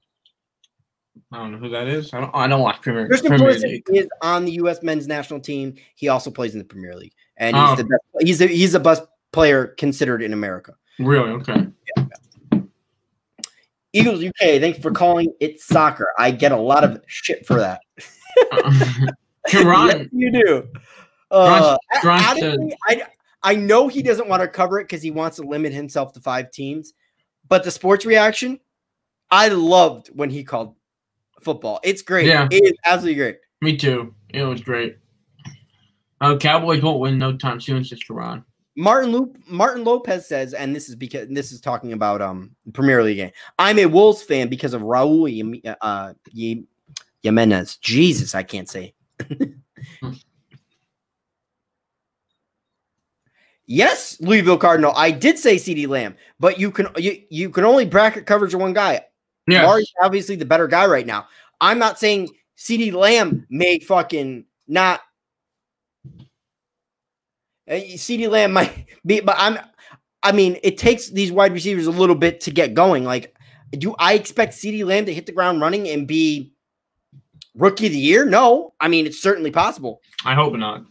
I don't know who that is. I don't watch Premier Pulisic League. is on the U.S. men's national team. He also plays in the Premier League, and he's the best. He's the best player considered in America. Really? Okay. Yeah. Eagles UK. Thanks for calling it soccer. I get a lot of shit for that. Yes, you do. Honestly, I know he doesn't want to cover it because he wants to limit himself to 5 teams. But the sports reaction, I loved when he called football. It's great. Yeah. It is absolutely great. Me too. It was great. Cowboys won't win no time soon, says Karan. Martin Lopez says, and this is talking about Premier League game. I'm a Wolves fan because of Raul Jimenez. Jesus, I can't say. Yes, Louisville Cardinal. I did say CeeDee Lamb, but you can only bracket coverage of one guy. Yeah, Mari's obviously the better guy right now. I'm not saying CeeDee Lamb may fucking not. CeeDee Lamb might be, but I mean, it takes these wide receivers a little bit to get going. Like, do I expect CeeDee Lamb to hit the ground running and be rookie of the year? No. I mean, it's certainly possible. I hope not.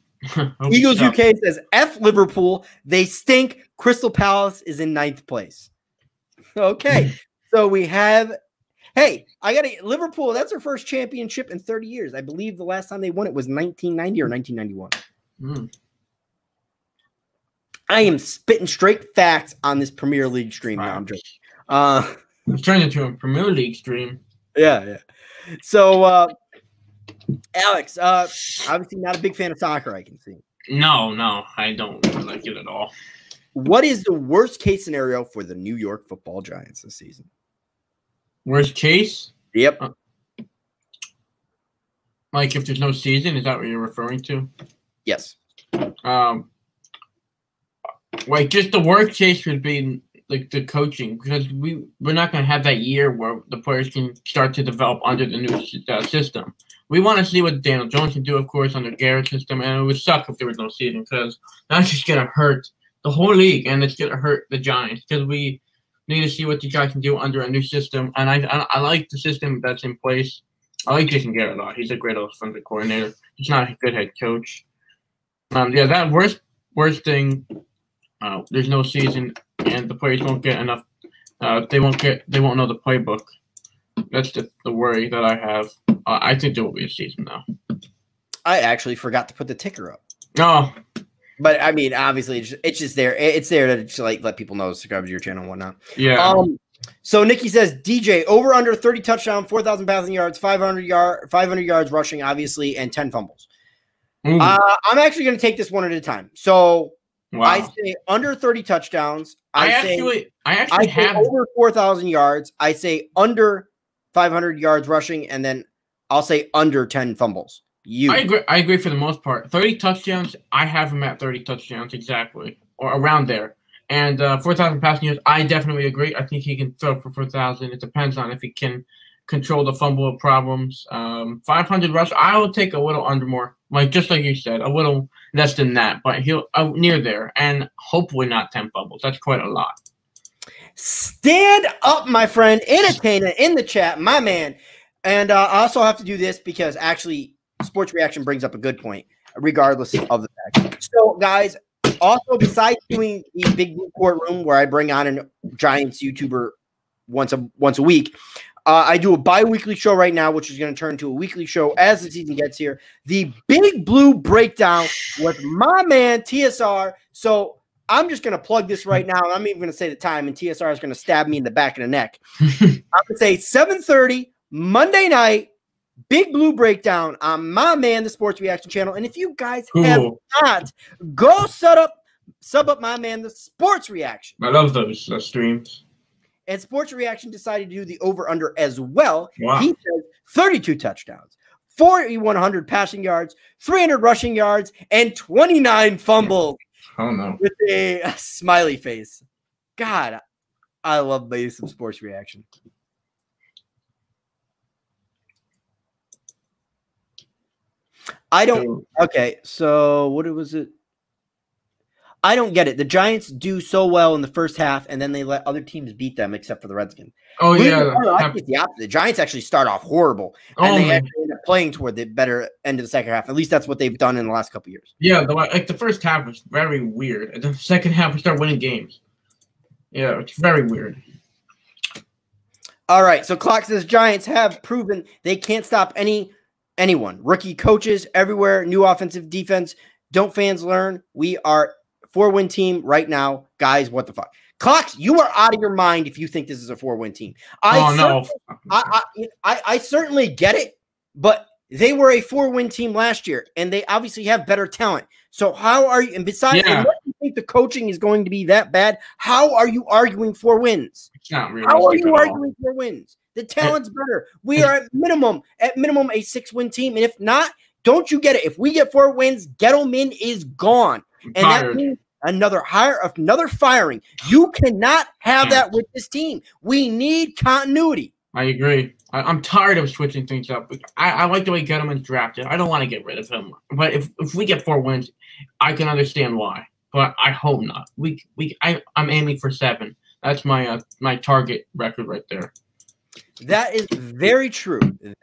Eagles UK says F Liverpool. They stink. Crystal Palace is in 9th place. Okay. So we have, hey, Liverpool. That's their first championship in 30 years. I believe the last time they won it was 1990 or 1991. I am spitting straight facts on this Premier League stream. Now I'm joking. It's turned into a Premier League stream. Yeah. So, Alex, obviously not a big fan of soccer, I can see. No, I don't like it at all. What is the worst case scenario for the New York Football Giants this season? Worst case? Yep. Like if there's no season, is that what you're referring to? Yes. Like just the worst case would be like the coaching because we're not going to have that year where the players can start to develop under the new system. We want to see what Daniel Jones can do, of course, under Garrett's system, and it would suck if there was no season because that's just going to hurt the whole league, and it's going to hurt the Giants because Need to see what the guy can do under a new system. And I like the system that's in place. I like Jason Garrett a lot. He's a great offensive coordinator. He's not a good head coach. That worst thing. There's no season, and the players won't get enough. They won't know the playbook. That's the worry that I have. I think there will be a season now. I actually forgot to put the ticker up. No. But I mean, obviously, it's just there. It's there to just like let people know, subscribe to your channel and whatnot. Yeah. So Nikki says DJ over under 30 touchdown, 4,000 passing yards, 500 yards rushing, obviously, and 10 fumbles. I'm actually going to take this one at a time. So I say under 30 touchdowns. I say over 4,000 yards. I say under 500 yards rushing, and then I'll say under 10 fumbles. I agree for the most part. 30 touchdowns, I have him at 30 touchdowns exactly, or around there. And 4,000 passing yards, I definitely agree. I think he can throw for 4,000. It depends on if he can control the fumble problems. 500 rush, I will take a little under more, just like you said, a little less than that, but he'll near there, and hopefully not 10 fumbles. That's quite a lot. Stand up, my friend. Entertainer in the chat, my man. And I also have to do this because actually Sports Reaction brings up a good point, regardless of the fact. So, guys, also besides doing the Big Blue Courtroom, where I bring on a Giants YouTuber once a week, I do a bi-weekly show right now, which is going to turn into a weekly show as the season gets here. The Big Blue Breakdown with my man TSR. So I'm just going to plug this right now. I'm even going to say the time, and TSR is going to stab me in the back of the neck. I'm going to say 7:30 Monday night, Big Blue Breakdown on my man, the Sports Reaction channel. And if you guys have not, go sub up my man, the Sports Reaction. I love those streams. And Sports Reaction decided to do the over-under as well. Wow. He says 32 touchdowns, 4,100 passing yards, 300 rushing yards, and 29 fumbles. Oh, no. With a smiley face. God, I love me some Sports Reaction. I don't – okay, so what was it? I don't get it. The Giants do so well in the first half, and then they let other teams beat them except for the Redskins. Oh, yeah. I think it's the opposite. The Giants actually start off horrible, and they actually end up playing toward the better end of the second half. At least that's what they've done in the last couple of years. Yeah, the first half was very weird. And the second half, we start winning games. Yeah, it's very weird. All right, so Clock says Giants have proven they can't stop anyone. Rookie coaches everywhere, new offensive defense. Don't fans learn? We are – 4-win team right now. Guys, what the fuck? Clocks, you are out of your mind if you think this is a 4-win team. I certainly get it, but they were a 4-win team last year, and they obviously have better talent. So how are you – and besides, unless you think the coaching is going to be that bad, how are you arguing 4 wins? It's not realistic. How are you arguing 4 wins? The talent's better. We are at minimum a 6-win team, and if not, don't you get it? If we get 4 wins, Gettleman is gone. And that means another firing. You cannot have that with this team. We need continuity. I agree. I'm tired of switching things up. I like the way Gettleman's drafted. I don't want to get rid of him. But if we get 4 wins, I can understand why. But I hope not. I'm aiming for 7. That's my target record right there. That is very true.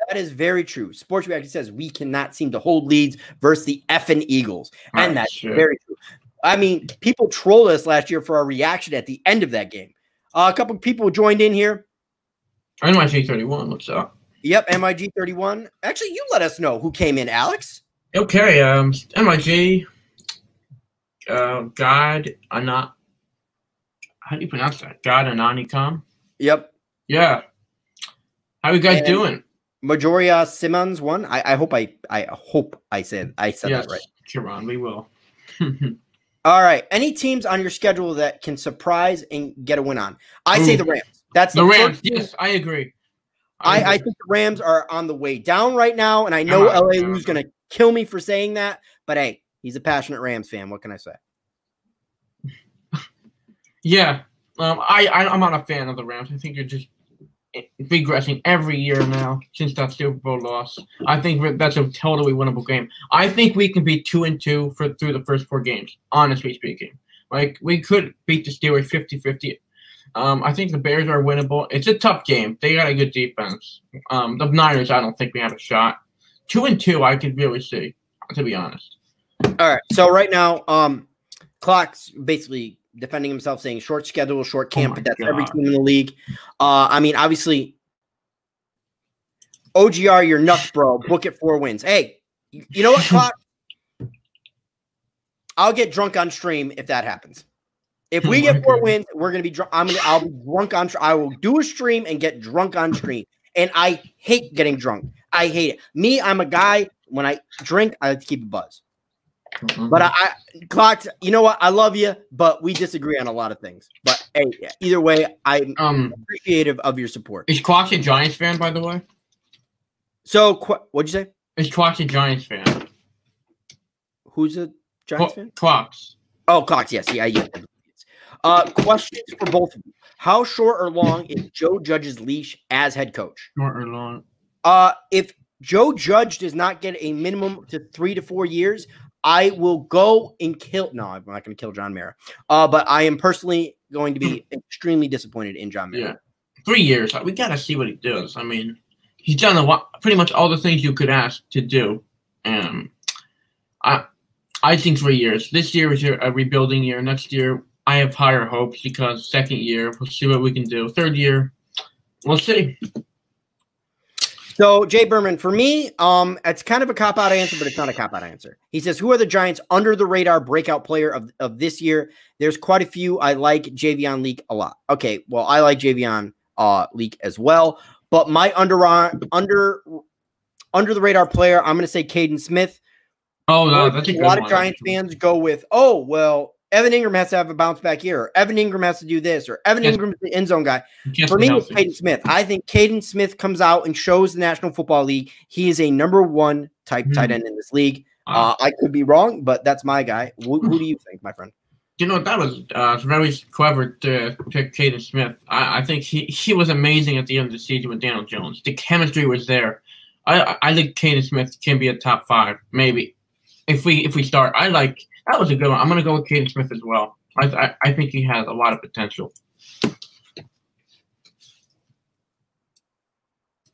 That is very true. Sports Reaction says we cannot seem to hold leads versus the effing Eagles. And that's very true. I mean, people trolled us last year for our reaction at the end of that game. A couple of people joined in here. MIG31, what's up? Yep, MIG31. Actually, you let us know who came in, Alex. Okay, MIG, God, Anat. How do you pronounce that? God Ananikam? Yep. Yeah. How you guys doing? Majoria Simmons won. I hope I said that right. Kiran, we will. All right. Any teams on your schedule that can surprise and get a win on? I say the Rams. That's the Rams. Yes, I agree. I think the Rams are on the way down right now, and I know LA Lou's going to kill me for saying that, but hey, he's a passionate Rams fan. What can I say? Yeah. I'm not a fan of the Rams. I think you're just regressing every year now since that Super Bowl loss. I think that's a totally winnable game. I think we can be 2-2 through the first 4 games, honestly speaking. Like, we could beat the Steelers 50-50. I think the Bears are winnable. It's a tough game. They got a good defense. The Niners, I don't think we have a shot. 2-2, I could really see, to be honest. All right. So right now, Clock's basically defending himself, saying short schedule, short camp, but that's every team in the league. I mean, obviously, OGR, you're nuts, bro. Book it 4 wins. Hey, you know what, Clock? I'll get drunk on stream if that happens. If we get 4 wins, we're gonna be drunk. I'll be drunk on. I will do a stream and get drunk on stream. And I hate getting drunk. I hate it. Me, I'm a guy. When I drink, I like to keep a buzz. But Clock, you know what? I love you, but we disagree on a lot of things. But hey, either way, I'm appreciative of your support. Is Clock a Giants fan, by the way? So, what'd you say? Is Clock a Giants fan? Who's a Giants fan? Clocks. Oh, Clocks. Yes. Yeah. Questions for both of you. How short or long is Joe Judge's leash as head coach? Short or long? If Joe Judge does not get a minimum to 3 to 4 years, I will go and kill. No, I'm not going to kill John Mara. But I am personally going to be extremely disappointed in John Mara. Yeah, 3 years. We got to see what he does. I mean, he's done pretty much all the things you could ask to do. I think 3 years. This year is a rebuilding year. Next year, I have higher hopes because second year, we'll see what we can do. Third year, we'll see. So, Jay Berman, for me, it's kind of a cop-out answer, but it's not a cop-out answer. He says, who are the Giants' under-the-radar breakout player of this year? There's quite a few. I like Javion Leak a lot. Okay, well, I like Javion Leak as well. But my under-the-radar player, I'm going to say Caden Smith. Oh, no, that's a good one. A lot of Giants fans go with, oh, well, Evan Ingram has to have a bounce back year, or Evan Ingram has to do this, or Evan Ingram is the end zone guy. For me, it's Caden Smith. I think Caden Smith comes out and shows the National Football League he is a #1 type tight end in this league. I could be wrong, but that's my guy. Who do you think, my friend? You know, that was very clever to pick Caden Smith. I think he was amazing at the end of the season with Daniel Jones. The chemistry was there. I think Caden Smith can be a top 5, maybe. If we start, that was a good one. I'm going to go with Caden Smith as well. I think he has a lot of potential.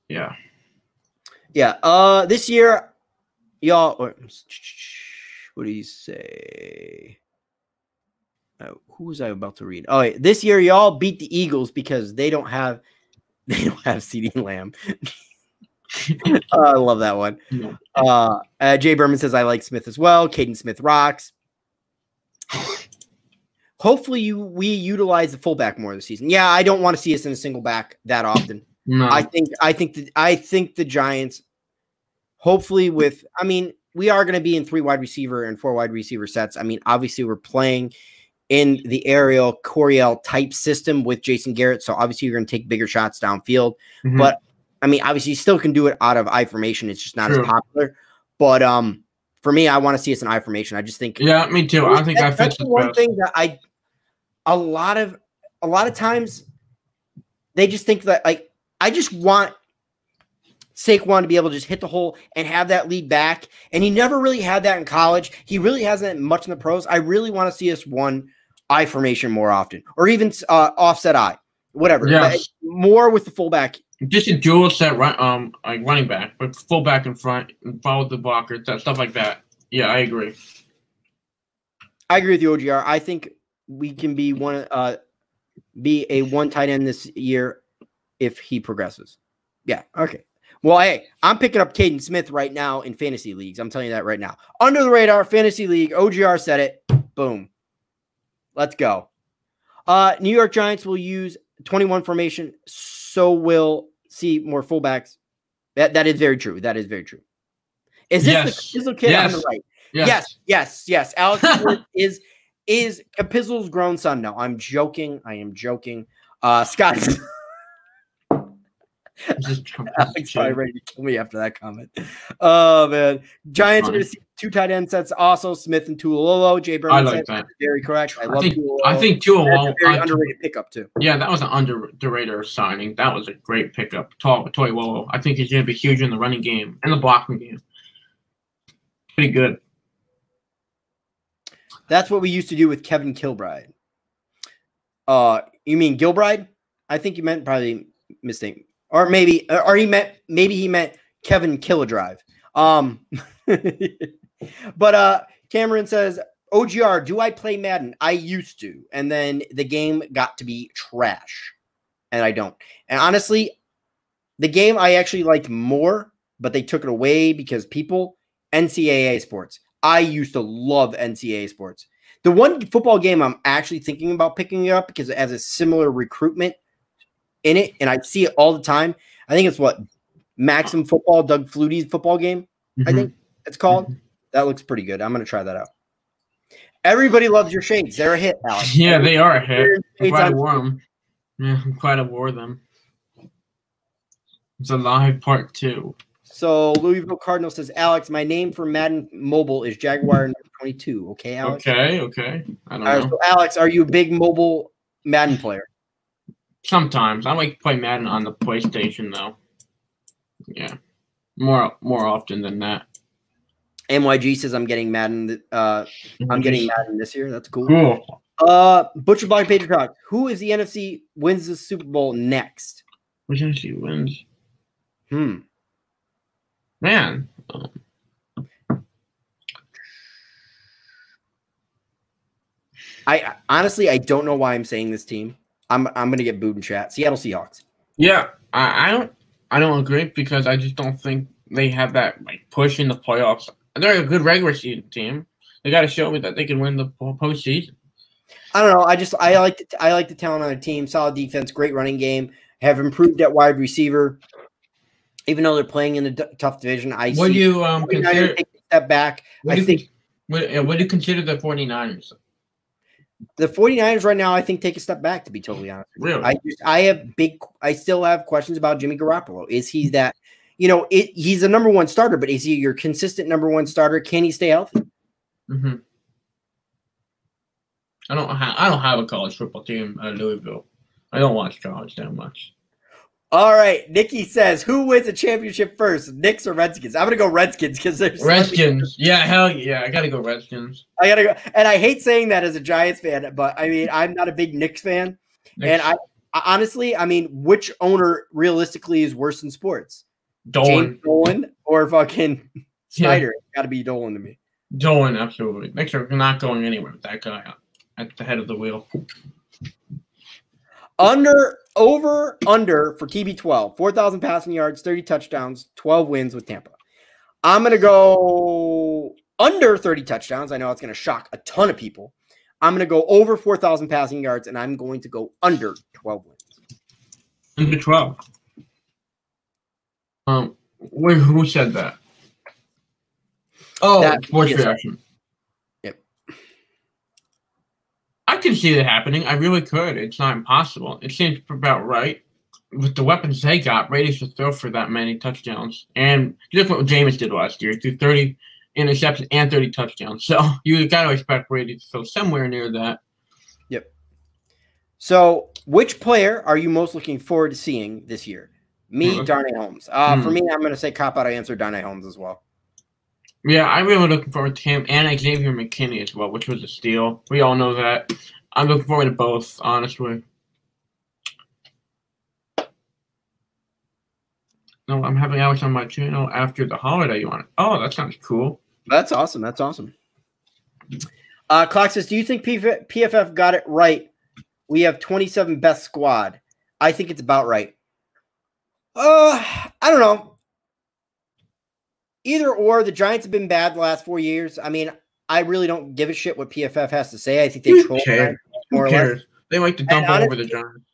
Yeah. Yeah. This year, y'all. What do you say? Who was I about to read? Oh, wait, this year, y'all beat the Eagles because they don't have CeeDee Lamb. I love that one. Jay Berman says, I like Smith as well. Caden Smith rocks. Hopefully we utilize the fullback more this season. Yeah, I don't want to see us in a single back that often. No. I think the Giants, hopefully we are going to be in 3 wide receiver and 4 wide receiver sets. I mean, obviously we're playing in the Ariel Coryell type system with Jason Garrett. So obviously you're going to take bigger shots downfield, but I mean, obviously you still can do it out of I formation. It's just not as popular. But for me, I want to see us in I formation. I just think. Yeah, me too. I think that fits the one thing that a lot of times they just think that I just want Saquon to be able to just hit the hole and have that lead back. And he never really had that in college. He really hasn't much in the pros. I really want to see us one I formation more often, or even offset I, whatever. Yes. More with the fullback. Just a dual set like running back, but fullback in front and follow the blocker, stuff like that. Yeah, I agree. I agree with you, OGR. I think we can be a 1 tight end this year if he progresses. Yeah, okay. Well, hey, I'm picking up Caden Smith right now in fantasy leagues. I'm telling you that right now. Under the radar fantasy league, OGR said it. Boom. Let's go. New York Giants will use 21 formation. So will see more fullbacks. That is very true. That is very true. Is this the Capizzle kid on the right? Yes. Alex is Capizzle's grown son. No, I'm joking. I am joking. Scott. Alex probably ready to kill me after that comment. Oh man, Giants are going to see 2 tight end sets. Also, Smith and Tuololo. Jay Berman said that. Very correct. I love Tuololo. I think Tuololo very underrated pickup too. Yeah, that was an underrated signing. That was a great pickup. Tuololo. I think he's going to be huge in the running game and the blocking game. Pretty good. That's what we used to do with Kevin Kilbride. you mean Gilbride? I think you meant probably mistake, or maybe he meant Kevin Killadrive. But Cameron says, OGR, do I play Madden? I used to, and then the game got to be trash, and I don't. And honestly, the game I actually liked more, but they took it away because NCAA sports. I used to love NCAA sports. The one football game I'm actually thinking about picking up because it has a similar recruitment in it, and I see it all the time. I think it's Maxim Football, Doug Flutie's football game, I think it's called. That looks pretty good. I'm going to try that out. Everybody loves your shades. They're a hit, Alex. Yeah, they are a hit. I'm glad I wore them. Yeah, I'm glad I wore them. It's a live part 2. So Louisville Cardinal says, Alex, my name for Madden Mobile is Jaguar number 22. Okay, Alex? Okay. I don't know. So Alex, are you a big mobile Madden player? Sometimes. I like to play Madden on the PlayStation, though. Yeah. More often than that. MYG says I'm getting Madden. I'm getting Madden this year. That's cool. Butcher Block Patriot Talk. Who is the NFC wins the Super Bowl next? Which NFC wins? Man. I honestly don't know why I'm saying this team. I'm gonna get booed in chat. Seattle Seahawks. Yeah, I don't agree because I just don't think they have that push in the playoffs. They're a good regular season team. They got to show me that they can win the postseason. I don't know. I like the talent on their team. Solid defense, great running game. Have improved at wide receiver, even though they're playing in a tough division. What do you consider? Take a step back. What do you consider the 49ers? The 49ers right now, I think, take a step back, to be totally honest. Really? I still have questions about Jimmy Garoppolo. Is he that, he's the number one starter, but is he your consistent number one starter? Can he stay healthy? I don't have a college football team at Louisville. I don't watch college that much. All right. Nikki says, who wins a championship first, Knicks or Redskins? I'm going to go Redskins because there's Redskins. Yeah, hell yeah. I got to go Redskins. I got to go. And I hate saying that as a Giants fan, but I mean, I'm not a big Knicks fan. And I honestly, which owner realistically is worse in sports? Dolan. James Dolan or fucking Snyder? It's got to be Dolan to me. Dolan, absolutely. Knicks are not going anywhere with that guy at the head of the wheel. Under for TB12, 4,000 passing yards, 30 touchdowns, 12 wins with Tampa. I'm going to go under 30 touchdowns. I know it's going to shock a ton of people. I'm going to go over 4,000 passing yards, and I'm going to go under 12 wins. Under 12. Who said that? Oh, Sports Reaction. Yep. I can see it happening. I really could. It's not impossible. It seems about right. With the weapons they got, Brady should throw for that many touchdowns. And look what Jameis did last year. Threw 30 interceptions and 30 touchdowns. So you got to expect Brady to throw somewhere near that. Yep. So which player are you most looking forward to seeing this year? Me, Darnay Holmes. For me, I'm going to say cop-out answer Darnay Holmes as well. Yeah, I'm really looking forward to him and Xavier McKinney as well, which was a steal. We all know that. I'm looking forward to both, honestly. No, I'm having Alex on my channel after the holiday. Oh, that sounds cool. That's awesome. That's awesome. Clock says, do you think PFF got it right? We have 27 best squad. I think it's about right. I don't know. Either or, the Giants have been bad the last 4 years. I mean, I really don't give a shit what PFF has to say. I think they troll more or less. They like to dump all over the Giants.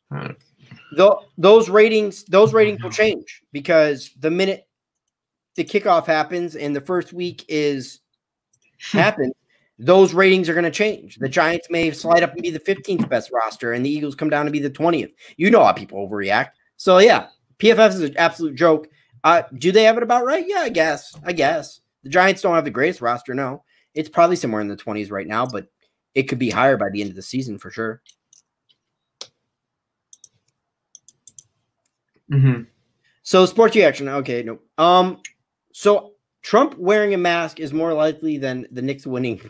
Those ratings will change because the minute the kickoff happens and the first week happens, those ratings are going to change. The Giants may slide up and be the 15th best roster, and the Eagles come down to be the 20th. You know how people overreact. So yeah, PFF is an absolute joke. Do they have it about right? Yeah, I guess. The Giants don't have the greatest roster, no. It's probably somewhere in the 20s right now, but it could be higher by the end of the season for sure. So sports reaction. Okay, no. So Trump wearing a mask is more likely than the Knicks winning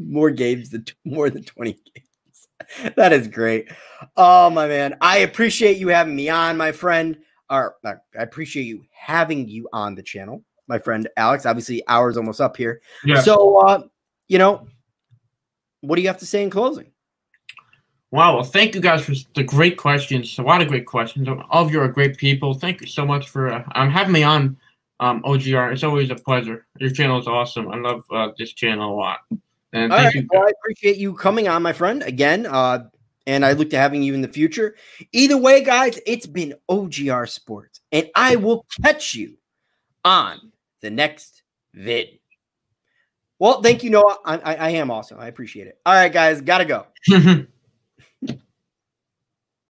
more games more than 20 games. That is great. Oh, my man. I appreciate you having me on, my friend. Or I appreciate you having you on the channel, my friend Alex. Obviously, hour's almost up here. Yeah. So, you know, what do you have to say in closing? Wow. Well, thank you guys for the great questions. A lot of great questions. All of you are great people. Thank you so much for having me on OGR. It's always a pleasure. Your channel is awesome. I love this channel a lot. And thank you. Well, I appreciate you coming on, my friend, again. And I look to having you in the future. Either way, guys, it's been OGR Sports. And I will catch you on the next vid. Well, thank you, Noah. I am awesome. I appreciate it. All right, guys, gotta go.